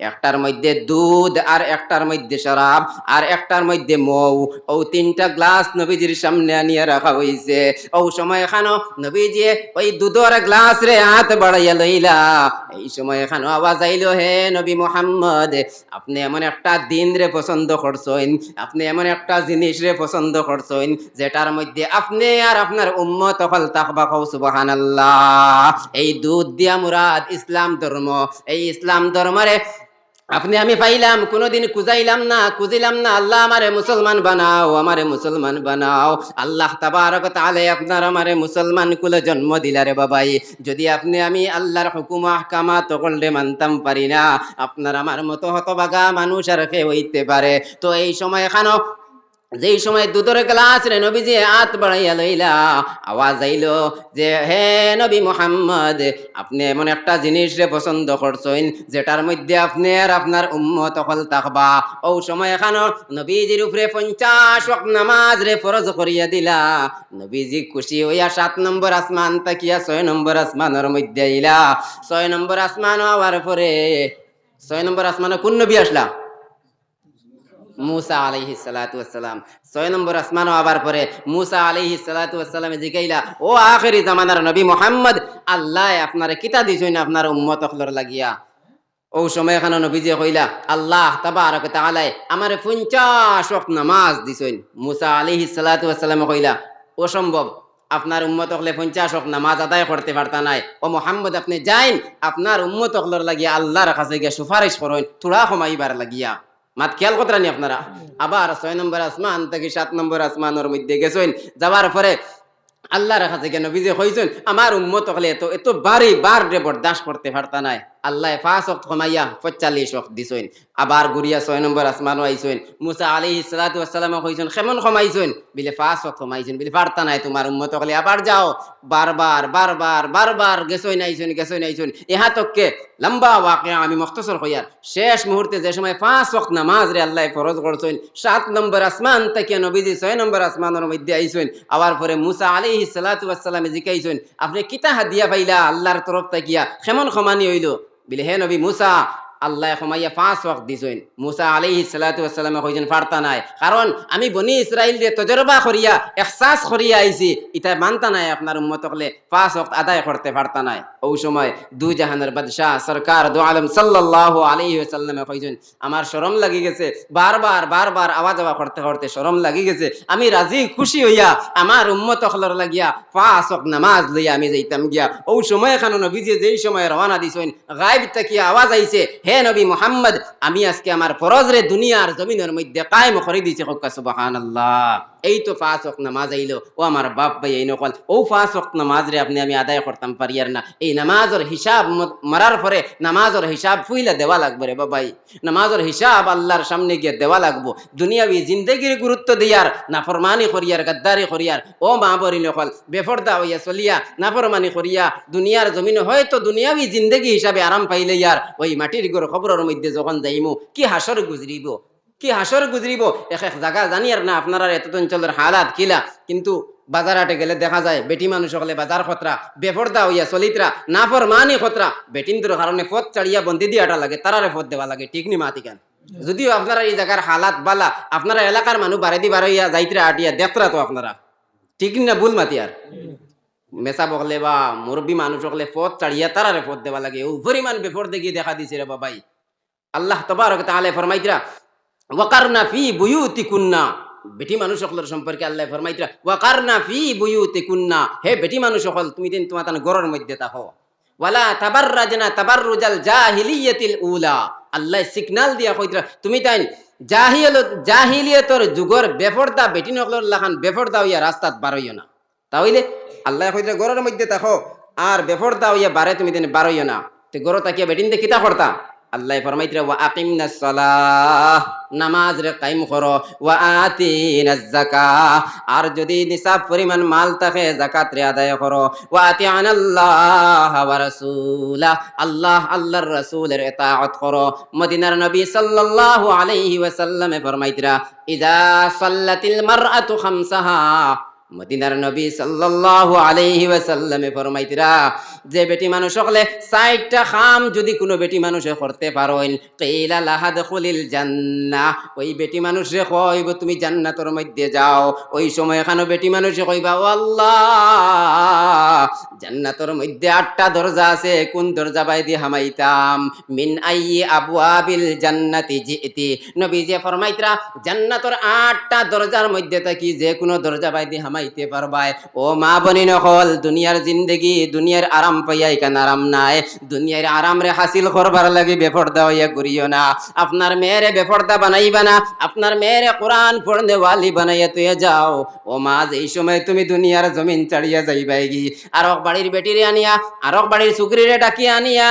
একটার মধ্যে দুধ আর একটার মধ্যে শরাব আর একটার মধ্যে মৌ। ও 3টা গ্লাস নবীজির সামনে আনিয়া রাখা হয়েছে। ওই সময় এখানো নবীজি ওই দুধের গ্লাস রে হাত বাড়াইয়া লইলা। এই সময় এখানো আওয়াজ আইলো, হে নবী মুহাম্মদ আপনি এমন একটা দিন রে পছন্দ করছেন, আপনি এমন একটা জিনিস রে পছন্দ করছেন যেটার মধ্যে আপনি আর আপনার উম্মত হল তাকবা কও সুবহানাল্লাহ। এই দুধ দিয়া মুরাদ ইসলাম ধর্ম। এই ইসলাম ধর্মরে আপনি আমি পাইলাম, কোনোদিন খুঁজিলাম না আল্লাহ আমারে মুসলমান বানাও, আমারে মুসলমান বানাও। আল্লাহ তাবারক তাআলা আপনার আমারে মুসলমান কুলে জন্ম দিলারে বাবাই। যদি আপনি আমি আল্লাহর হুকুম আহকামাত করলে মানতাম পারি না, আপনার আমার মতো হতভাগা মানুষ আর কে হইতে পারে। তো এই সময় এখানো যেই সময় দুধের গ্লাস রে নবীজি হাত বাড়াইয়া লইলা, আওয়াজ আইলো যে হে নবী মুহাম্মদ আপনি এমন একটা জিনিস রে পছন্দ করছেন যেটার মধ্যে আপনি আর আপনার উম্মত হল তাকবা। ও সময় এখানো নবীজির উপরে 50 ওয়াক্ত নামাজ রে ফরজ করিয়া দিলা। নবীজি খুশি হইয়া 7 নম্বর আসমান তাকিয়া 6 নম্বর আসমানের মধ্যে আইলা। 6 নম্বর আসমান হওয়ার পরে 6 নম্বর আসমানে কোন নবী আসলা? মূসা আলাইহিস সালাতু ওয়াস সালাম। 6 নম্বর আসমান হওয়ার পরে মূসা আলাইহিস সালাতু ওয়াস সালামে জিগাইলা, ও আখিরি জামানার নবী মুহাম্মদ আল্লাহ আপনারে কিতা দিছেন আপনার উম্মত হলর লাগিয়া? ও সময় এখানে নবীজি কইলা আল্লাহ তাবারক তাআলা আমারে 50 ওয়াক্ত নামাজ দিছেন। মূসা আলাইহিস সালাতু ওয়াস সালামে কইলা অসম্ভব, আপনার উম্মত হলে 50 ওয়াক্ত নামাজ আদায় করতে পারতা নাই। ও মুহাম্মদ আপনি যাইন আপনার উম্মত হলর লাগিয়া আল্লাহর কাছে গিয়া সুপারিশ করেন থোড়া কমাইবার লাগিয়া। মাত খেয়াল করতেন আপনারা। আবার 6 নম্বর আসমান থেকে 7 নম্বর আসমানের মধ্যে গেছেন। যাবার পরে আল্লাহর কাছে গিয়ে নবীজি কইছেন আমার উম্মত হলে এত বারে বার রে বরদাস্ত করতে পারতা নাই। আল্লাহ 5 ওয়াক্ত কমাইয়া 45 ওয়াক্ত দিছেন। আবার গুরিয়া 6 নম্বর আসমানও আইছেন। মূসা আলাইহিস সালাতু ওয়াস সালাম কইছেন কেমন কমাইছেন? বিলে 5 ওয়াক্ত কমাইছেন, বিলে পারতা নাই তোমার উম্মত হলে আবার যাও। বারবার গেছেন আইছেন ইহা তককে লম্বা ওয়াকিয়া আমি মুখতাসর কইয়ার শেষ মুহূর্তে যে সময় 5 ওয়াক্ত নামাজ রে আল্লাহ ফরজ করছেন 7 নম্বর আসমান থেকে নবীজি 6 নম্বর আসমানের মধ্যে আইছেন। আবার পরে মূসা আলাইহিস সালাতু ওয়াস সালাম জিকাইছেন আপনি কিতা হাদিয়া পাইলা আল্লাহর তরফ থেকে কেমন ক্ষমানি হইল? বিলে হে নবী মূসা আল্লাহ কমাইয়া 5 ওয়াক্ত দিছেন। মূসা আলাইহিস সালাতু ওয়াস সালাম কইছেন পারতা নাই, কারণ আমি বনি ইসরাইল দিয়ে তজরবা করিয়া ইহসাস করিয়া আইছি এটা মানতা নাই আপনার উম্মত হলে 5 ওয়াক্ত আদায় করতে পারতা নাই। ওই সময় দুই জাহানের বাদশা সরকার দু আলম সাল্লাল্লাহু আলাইহি ওয়াসাল্লাম কইছেন আমার শরম লাগি গেছে, বারবার আওয়াজ করতে শরম লাগি গেছে, আমি রাজি খুশি হইয়া আমার উম্মত হলর লাগিয়া 5 ওয়াক্ত নামাজ লইয়া আমি যাইতাম গিয়া। ওই সময় খানো নবীজি যেই সময় রওনা দিছেন গায়ব থেকে আওয়াজ আইছে, হে নবী মুহাম্মদ আমি আজকে আমার ফরজ রে দুনিয়ার জমিনের মধ্যে কায়েম করে দিয়েছি। সুবহানাল্লাহ। এই তো 5 ওয়াক্ত নামাজ আইলো, ও আমার বাপ ভাই এই নকল ও 5 ওয়াক্ত নামাজ রে আপনি আমি আদায় করতাম পারি আর না। এই নামাজের হিসাব মারার পরে নামাজের হিসাব ফুইলা দেওয়া লাগবে রে বাবাই। নামাজের হিসাব আল্লাহর সামনে গিয়ে দেওয়া লাগবো। দুনিয়াবি জিন্দগির গুরুত্ব দিয়ার নাফরমানি করিয়ার, গাদ্দারি করিয়ার, ও মা বরি নকল বেফরদা হইয়া চলিয়া নাফরমানি করিয়া দুনিয়ার জমিনে হয়তো দুনিয়াবি জিন্দগি হিসাবে আরাম পাইলে ইয়ার ওই মাটির ঘর খবরের মধ্যে যখন যাইমু কি হাসর গুজরিব, কি হাসর গুজরিব। এক এক জায়গা জানি আর না আপনারা এত অঞ্চলের হালাত কিলা, কিন্তু বাজার হাটে গেলে দেখা যায় বেটি মানুষ হলে বাজার খতরা, বেফরদা হইয়া চলিতরা নাফরমানি খতরা, বেটিনদের কারণে পথ চাড়িয়া বন্দি দিয়াটা লাগে, তারারে পথ দেওয়া লাগে, ঠিক নি মাতি কেন? যদিও আপনারা এই জায়গার হালাত বালা, আপনারা এলাকার মানুষ বারে দি বারইয়া যাইতরা আটিয়া দেখতরা তো আপনারা, ঠিক না ভুল মাতি আর মেসা বকলে বা মুরব্বী মানুষ হলে পথ চাড়িয়া তারারে পথ দেওয়া লাগে, ও পরিমাণ বেফর দেখি দেখা দিছে রে বাবাই। আল্লাহ তাবারক তাআলা ফরমাইতরা ওয়াকারনা ফি বুয়ুতিকুন্না, বেটি মানুষ সকলের সম্পর্কে আল্লাহ ফরমাইতরা ওয়াকারনা ফি বুয়ুতিকুন্না, হে বেটি মানুষ সকল তুমি দিন তোমার ঘরের মধ্যে থাকো, ওয়ালা তাবাররাজনা তাবাররুজাল জাহিলিয়াতিল উলা, আল্লাহ সিগন্যাল দিয়া কইতরা তুমি তাই জাহিলিয়াতর যুগর বেফরদা বেটি নকলের লাখান বেফরদা হইয়া রাস্তাত বারইও না। তাহলে আল্লাহ কইতরা ঘরের মধ্যে থাকো আর বেফরদা হইয়া বারে তুমি দিন বারইও না। তো ঘর তাকিয়া বেটিন দে কিতা করতা? আল্লাহ ফরমাইতরা ওয়া আকিমনাস সালাহ, নামাজ রে কায়েম করো, ওয়া আতিনাজ যাকাহ, আর যদি নিসাব পরিমাণ মাল থাকে যাকাত রে আদায় করো, ওয়া আতিআনাল্লাহ ওয়া রাসূলা, আল্লাহ আল্লাহর রাসূলের ইতাআত করো। মদিনার নবী সাল্লাল্লাহু আলাইহি ওয়াসাল্লাম ফরমাইতরা ইযা সাল্লাতিল মারআতু খামসাহা, মদিনার নবী সাল্লাল্লাহু আলাইহি ওয়াসাল্লামে ফরমাইতরা যে বেটি মানুষ হলে 60টা কাম যদি কোনো বেটি মানুষে করতে পারেন কিলা লাহা দুখুলিল জান্নাহ, ওই বেটি মানুষে কইব তুমি জান্নাতের মধ্যে যাও। ওই সময় এখানে বেটি মানুষে কইবা ও আল্লাহ জান্নাতের মধ্যে 8টা দরজা আছে, কোন দরজা বাই দিয়ে হামাইতাম? মিন আইয়ি আবওয়াবিল জান্নাতি জিতি, নবী যে ফরমাইতরা জান্নাতের 8টা দরজার মধ্যে থাকি যে কোনো দরজা বাই দিয়ে হামাইতে পারবাই। ও মা বনি নকল দুনিয়ার জিন্দেগি দুনিয়ার আরাম পাইয়া কেন আরাম নাই, দুনিয়ার আরাম রে হাসিল করবার লাগে বেপরদা হইয়া ঘুরিও না। আপনার মেয়েরে বেপরদা বানাইবা না, আপনার মেয়েরে কোরআন পড়নে ওয়ালি বানাইয়া তুই যাও। ও মা এই সময় তুমি দুনিয়ার জমিন ছাড়িয়া যাইবাই গি, আরক বাড়ির বেটিরে আনিয়া আরক বাড়ির সুকরিরে ডাকিয়া আনিয়া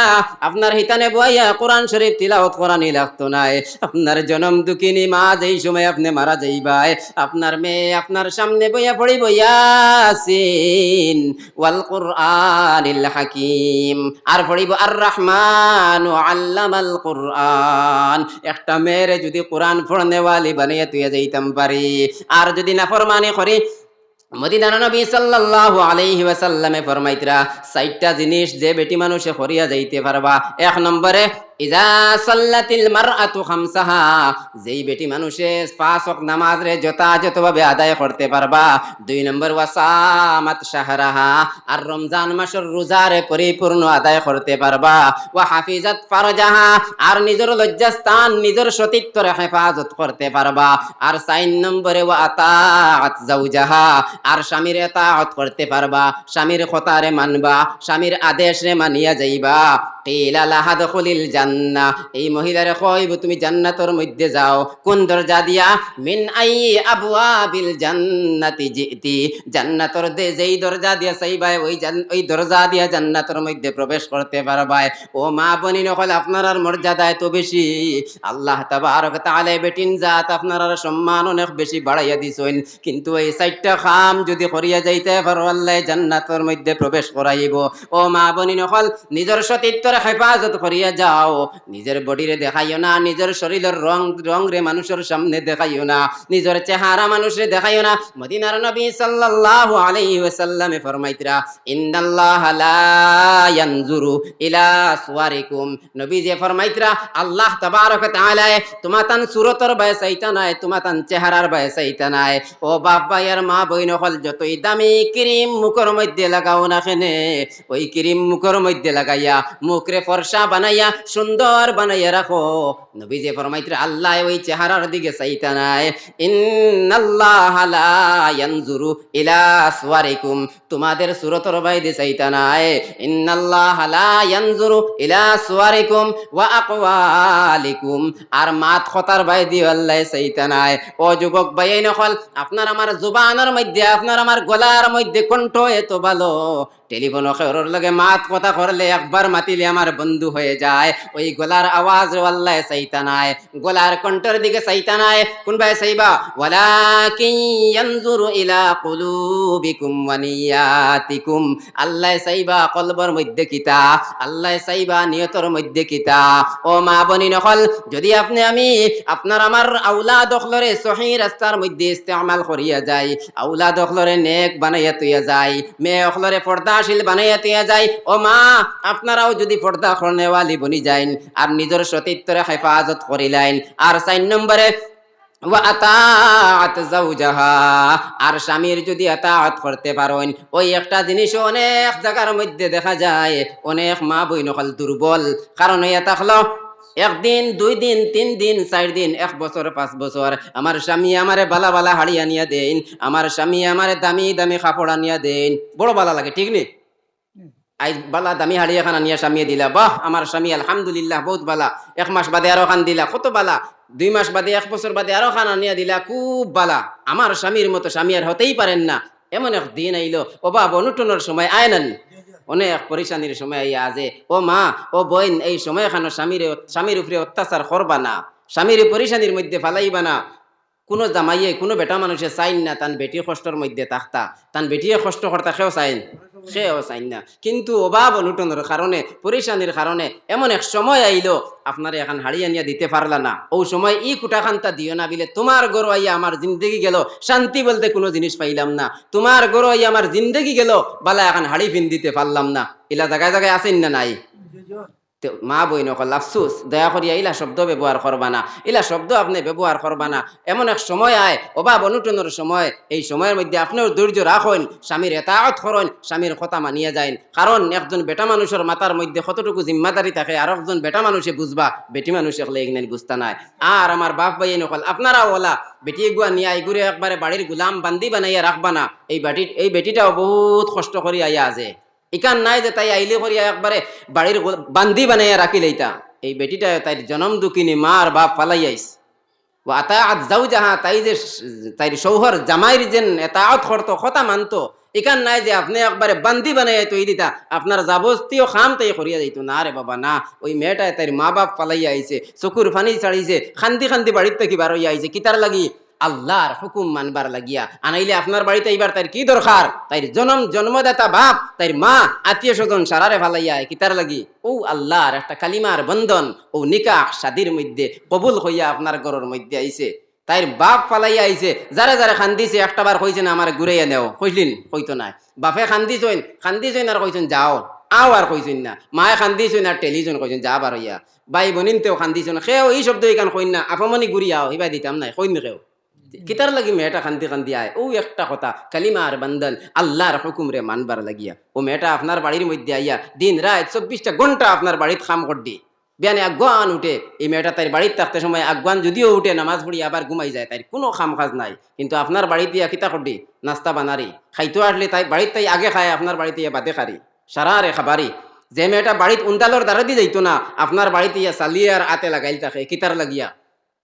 আপনার হিতানে বইয়া কোরআন শরীফ তিলাওয়াত করানি লাগতো নাই। আপনার জনম দুঃখিনী মা এই সময় আপনি মারা যাইবাই, আপনার মেয়ে আপনার সামনে বইয়া পড়িব ইয়াসিন ওয়াল কুরআনিল হাকিম, আর পড়িব আর রহমানু আল্লামাল কুরআন। একটা মেয়েরে যদি কোরআন পড়নে ওয়ালি বানাইয়া তুই যাইতাম পারি, আর যদি নাফরমানি করি মদিনার নবী সাল্লাল্লাহু আলাইহি ওয়াসাল্লামে ফরমাইতরা 60টা জিনিস যে বেটি মানুষে করিয়া যাইতে পারবা। 1 নম্বরে ইযা সাল্লাতিল মারআতু খামসাহা, যেই বেটি মানুষে 5 ওয়াক্ত নামাজ রে যথাযথভাবে আদায় করতে পারবা। 2 নম্বর ওয়াসামাত শাহরাহা, আর রমজান মাসের রোজারে পরিপূর্ণ আদায় করতে পারবা। ওয়া হাফিজাত ফারজাহা, আর নিজের লজ্জাস্থান নিজের সতীত্বর হেফাজত করতে পারবা। আর 4 নম্বরে ওয়া আতাআত যাওজাহা, আর স্বামীর ইতাআত করতে পারবা, স্বামীর কথারে মানবা, স্বামীর আদেশে মানিয়া যাইবা। কিলা লাহা দুখুলিল জান্নাহ, এই মহিলারে কইব তুমি জান্নাতের মধ্যে যাও। কোন দরজা দিয়া? মিন আইয়ি আবওয়াবিল জান্নাতি জিতি, জান্নাতের যেই দরজা দিয়া চাইবা ওই দরজা দিয়া জান্নাতের মধ্যে প্রবেশ করতে পারবা। ও মা বনি নকল আপনার আর মর্যাদা এত বেশি, আল্লাহ তাবারক তাআলা বেটিন জাত আপনার আর সম্মান অনেক বেশি বাড়াইয়া দিছেন, কিন্তু এই 4টা কাম যদি করিয়া যাইতে পারো আল্লাহ জান্নাতের মধ্যে প্রবেশ করাইব। ও মা বনি নকল নিজের সতীত্বর হেফাজত করিয়া যাও, নিজের বডিরে দেখাইও না, নিজের শরীরের রং রে মানুষের সামনে দেখাইও না, নিজের চেহারা মানুষরে দেখাইও না। মদিনার নবী সাল্লাল্লাহু আলাইহি ওয়াসাল্লামে ফরমাইতরা ইন্নাল্লাহা লা ইয়ানজুরু ইলা সুওয়ারিকুম, নবী যে ফরমাইতরা আল্লাহ তাবারক তাআলা তোমাতান সুরতর বায় চাইতা নাই, তোমাতান চেহারার বায় চাইতা নাই। ও বাপ ভাইয়ার মা বইন হল যতই দামি ক্রিম মুখের মধ্যে লাগাও না কেনে, ওই ক্রিম মুখের মধ্যে লাগাইয়া মুখরে ফর্সা বানাইয়া সুন্দর সুন্দর বানাইয়া রাখো। নবী যে ফরমাইতে আল্লাহ ওই চেহারার দিকে চাইতা নাই। ইন্নাল্লাহা লা ইয়ানজুরু ইলা সুওয়ারিকুম, তোমাদের সুরতর বাইরে চাইতা নাই। ইন্নাল্লাহা লা ইয়ানজুরু ইলা সুওয়ারিকুম ওয়া আকওয়ালিকুম, আর মাত খতার বাইরে আল্লাহ চাইতা নাই। ও যুবক ভাই নকল, আপনার আমার জুবানের মধ্যে, আপনার আমার গলার মধ্যে কণ্ঠ এত ভালো, টেলিফোন খেরোর লগে মাত কথা করলে একবার মাতিলে আমার বন্ধু হয়ে যায়। ওই গলার আওয়াজ আল্লাহ চাইতা নাই, গলার কণ্ঠের দিকে চাইতা নাই। কোন ভাই চাইবা? ওয়ালাকিন ইয়ানজুরু ইলা কুলুবিকুম ওয়া নিয়াতিকুম, আল্লাহ চাইবা কলবর মধ্যে কিতা, আল্লাহ চাইবা নিয়তর মধ্যে কিতা। ও মা বনি নকল, যদি আপনি আমি আপনার আমার আওলাদ অখলরে সহি রাস্তার মধ্যে ইস্তেমাল করিয়া যাই, আওলাদ অখলরে নেক বানাইয়া তুইয়া যাই, মেয়ে অখলরে পর্দাশীল বানাইয়া তুইয়া যাই, ও মা আপনারাও যদি পর্দা করনেওয়ালি বনি যাইন আর নিজের সতীত্বরে হেফাজত করিলেন। আর 4 নম্বরে ওয়া আতাআত যাওজাহা, আর স্বামীর যদি আতাআত করতে পারেন। ওই একটা জিনিস অনেক জায়গার মধ্যে দেখা যায়, অনেক মা বইন হল দুর্বল। কারণ এটা হলো একদিন, 2 দিন, 3 দিন, 4 দিন, 1 বছর, 5 বছর আমার স্বামী আমারে বালা বালা হাড়ি আনিয়া দেন, আমার স্বামী আমারে দামি দামি কাপড় আনিয়া দেন, বড় বালা লাগে, ঠিক নেই? আই বালা দামি হাড়ি এখন আনিয়া স্বামী দিলা, বাহ আমার স্বামী আলহামদুলিল্লাহ বহুত বালা। 1 মাস বাদে আরো খান দিলা, কত বালা। 2 মাস বাদে, 1 বছর বাদে আরো খান আনিয়া দিলা, খুব বালা। আমার স্বামীর মতো স্বামী আর হতেই পারেন না। এমন এক দিন আইলো, ও বাবা অনুটনের সময় আয় নানি, অনেক পরিশানির সময় আইয়া আজে, ও মা ও বোন, এই সময় এখানে স্বামীর উপরে অত্যাচার করবা না, স্বামীর পরিশানির মধ্যে ফালাইবা না। কোনো জামাইয়ে, কোনো বেটা মানুষে চাইন না তান বেটি কষ্টর মধ্যে থাকতা, তান বেটিয়ে কষ্ট করতা, সেও চাইন না। কিন্তু অভাব অনুটনের কারণে, পরিশানির কারণে এমন এক সময় আইলো আপনার এখন হাড়ি আনিয়া দিতে পারলা না। ও সময় ই কুটাখান্তা দিও না বিলে তোমার গরো আইয়া আমার জিন্দগি গেল, শান্তি বলতে কোনো জিনিস পাইলাম না। তোমার গরো আইয়া আমার জিন্দগি গেল, বালা এখন হাড়ি ফিন দিতে পারলাম না। ইলা জায়গায় জায়গায় আছেন না নাই? মা বইন কল আফসুস, দয়া করিয়া ইলা শব্দ ব্যবহার করবা না, ইলা শব্দ আপনি ব্যবহার করবা না। এমন এক সময় আয়, অভাব অনুটনের সময়, এই সময়ের মধ্যে আপনিও ধৈর্য রাখেন, স্বামীর এতাআত করেন, স্বামীর কথা মানিয়ে যাইন। কারণ একজন বেটা মানুষের মাথার মধ্যে কতটুকু জিম্মাদারি থাকে, আর একজন বেটা মানুষে বুঝবা, বেটি মানুষ এগুলো এগুলো বুঝতা নাই। আর আমার বাপ ভাই নকল, আপনারা ওলা বেটি গুয়া নিয়ে আইগুড়ে একবারে বাড়ির গুলাম বান্দি বানাইয়া রাখবা না। এই বেটিটাও বহুত কষ্ট করি আইয়া আছে, ইকান নাই যে তাই আইলে করিয়া একবারে বাড়ির বান্দি বানাইয়া রাখি লইতা। এই বেটিটা তাই জনম দুঃখিনী মার বাপ ফালাই আইস। ও আতাআত যাওজাহা, তাই যে তাই শৌহর জামাইর যেন এতাআত করতো, কথা মানতো, ইকান নাই যে আপনি একবারে বান্দি বানাইয়া তৈ দিতা, আপনার যাবতীয় খাম তাই করিয়া যাইতো না। রে বাবা না, ওই মেয়েটা তাই মা বাপ ফালাইয়া আইছে, চকুর ফানি ছাড়িছে, খান্দি খান্দি বাড়ির থেকে বার হইয়া আইছে, কিতার লাগি? আল্লাহর হুকুম মানবার লাগিয়া। আনাইলে আপনার বাড়িতে এইবার তার কি দরকার? তাই জন্মদাতা বাপ, তাই মা, আত্মীয় স্বজন সারারে ফালাইয়া কিতার লাগি? ও আল্লাহর একটা কালিমার বন্ধন, ও নিকাহ শাদির মধ্যে কবুল হইয়া আপনার ঘরের মধ্যে আইছে। তাই বাপ ফালাইয়া আইছে, যারা যারা খান্দিছে একটা বার কইছে না আমার ঘুরাইয়া নেও, কইলেন? কইতো না। বাপে খান্দিছইন আর কইছেন যাও, আও আর কইছেন না। মায়ে খান্দিছইন আর টেলিছইন কইছেন যা বার হইয়া। ভাই বোনিনতেও খান্দিছইন, সেও এই শব্দ ইকান কইন না, আপামনি ঘুরিয়াও হিবা দিতাম নাই, কইন কেউ। কিতার লাগি মেয়েটা খান্তি খান্তি আয়? ও একটা কথা, কালিমার বন্ধন, আল্লাহর হুকুম রে মানবার লাগিয়া। ও মেয়েটা আপনার বাড়ির মধ্যে আইয়া দিন রাত 24টা ঘন্টা আপনার বাড়িতে খাম করডি, বিয়ানে আগুয়ান উঠে। এই মেয়েটা তাই বাড়িতে থাকতে সময় আগুয়ান যদিও উঠে, নামাজ পড়ি আবার ঘুমাই যায়, তাই কোনো খাম কাজ নাই। কিন্তু আপনার বাড়িতে ইয়া কিতা করডি, নাস্তা বানারি, খাইতো আসলে তাই বাড়িতে তাই আগে খায়, আপনার বাড়িতে ইয়া বাদে খারি, সারা রে খাবারি। যে মেয়েটা বাড়িতে উন্দালোর দ্বারা দিয়ে যাইতো না, আপনার বাড়িতে ইয়া সালিয়ার আতে লাগাইল থাকে, কিতার লাগিয়া।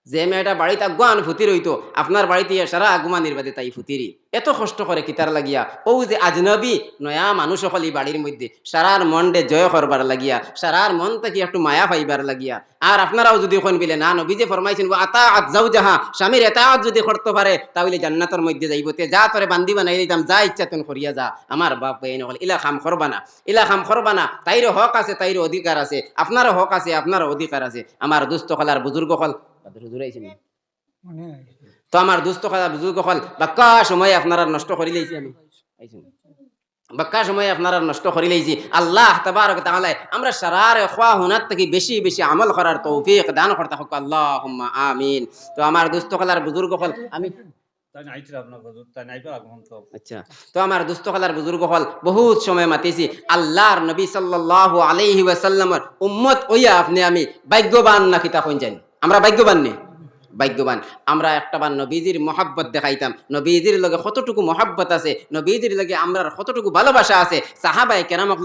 যে মেয়েটা বাড়িতে আগুয়ান ফুতি রইতো, আপনার বাড়িতে সারা আগুমানির বাদে তাই ফুতিরি, এত কষ্ট করে কিতার লাগিয়া। ও যে আজনবী নয়া মানুষ সকল বাড়ির মধ্যে সারার মনডে জয় করবার লাগিয়া, সারার মন থেকে একটু মায়া পাইবার লাগিয়া। আর আপনারাও যদি কোন বিলে না, নবী যে ফরমাইছেন আতাআত যাওজাহা, স্বামীর এতাআত যদি করতে পারে তাহলে জান্নাতের মধ্যে যাইব। তে যা তোরে বান্দি বানাই দিতাম, যা ইচ্ছা তুন করিয়া যা। আমার বাপ এই নকল, ইলা খাম করবা না, ইলা খাম করবা না। তাইরও হক আছে, তাইরও অধিকার আছে, আপনারও হক আছে, আপনারও অধিকার আছে। আমার দুস্থ কলার বুজুর্গ কল তো, আমার দুস্থ কথা বুজুর্গ হল, বাক্কা সময় আপনারা নষ্ট করি লাইছি, আমি বাক্কা সময় আপনারা নষ্ট করি লাইছি। আল্লাহ তাবারক ওয়া তাআলা আমরা সারার খোয়া হুনার থেকে বেশি বেশি আমল করার তৌফিক দান করতে হোক, আল্লাহুম্মা আমিন। তো আমার দুস্থ কলার বুজুর্গ হল, আমি তাই আইছিলাম না হুজুর, তাই আইবা এখন তো। আচ্ছা, তো আমার দুস্থ খালার বুজুর্গ হল বহুত সময় মাতিছি আল্লাহর নবী সাল্লাল্লাহু আলাইহি ওয়াসাল্লামের উম্মত হইয়া আপনি আমি ভাগ্যবান নাকি তা কইন জানি আমরা ভাগ্যবান নি ভাগ্যবান আমরা একটাবার নবীজির মহাব্বত দেখাইতাম নবীজির লগে কতটুকু মহাব্বত আছে নবীজির লগে আমরার কতটুকু ভালোবাসা আছে সাহাবায়ে কেরামক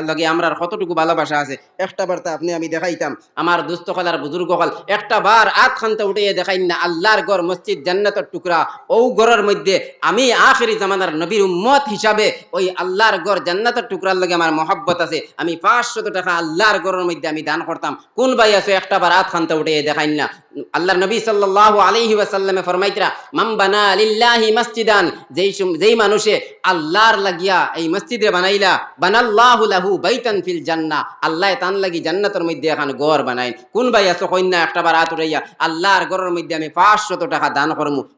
লগে আমরার কতটুকু ভালোবাসা আছে একটাবার তা আপনি আমি দেখাইতাম আমার দুস্থ খালার বুজুর্গ হল একটাবার আত খানতে উঠিয়ে দেখাইন না আল্লাহর ঘর মসজিদ জান্নাতের টুকরা ও ঘরের মধ্যে আমি আখিরি জামানার নবীর উম্মত হিসাবে ওই আল্লাহর ঘর জান্নাতের টুকরার লগে আমার মহব্বত আছে আমি 500 টাকা আল্লাহর ঘরের মধ্যে আমি দান করতাম কোন ভাই আছে একটাবার আত খানতে উঠিয়ে দেখাইন না আল্লাহর নবী সাল্লাল্লাহু আলাইহি ওয়াসাল্লামে ফরমাইতরা মান বানা লিল্লাহি মসজিদান যেই মানুষে আল্লাহর লাগিয়া এই মসজিদে বানাইলা বানাল্লাহু লাহু বাইতান ফিল জান্নাহ আল্লাহ তান লাগি জান্নাতের মধ্যে এখন ঘর বানাইন কোন ভাই আছে কইনা একটাবার হাত উঠাইয়া আল্লাহর ঘরের মধ্যে আমি 500 টাকা দান করমু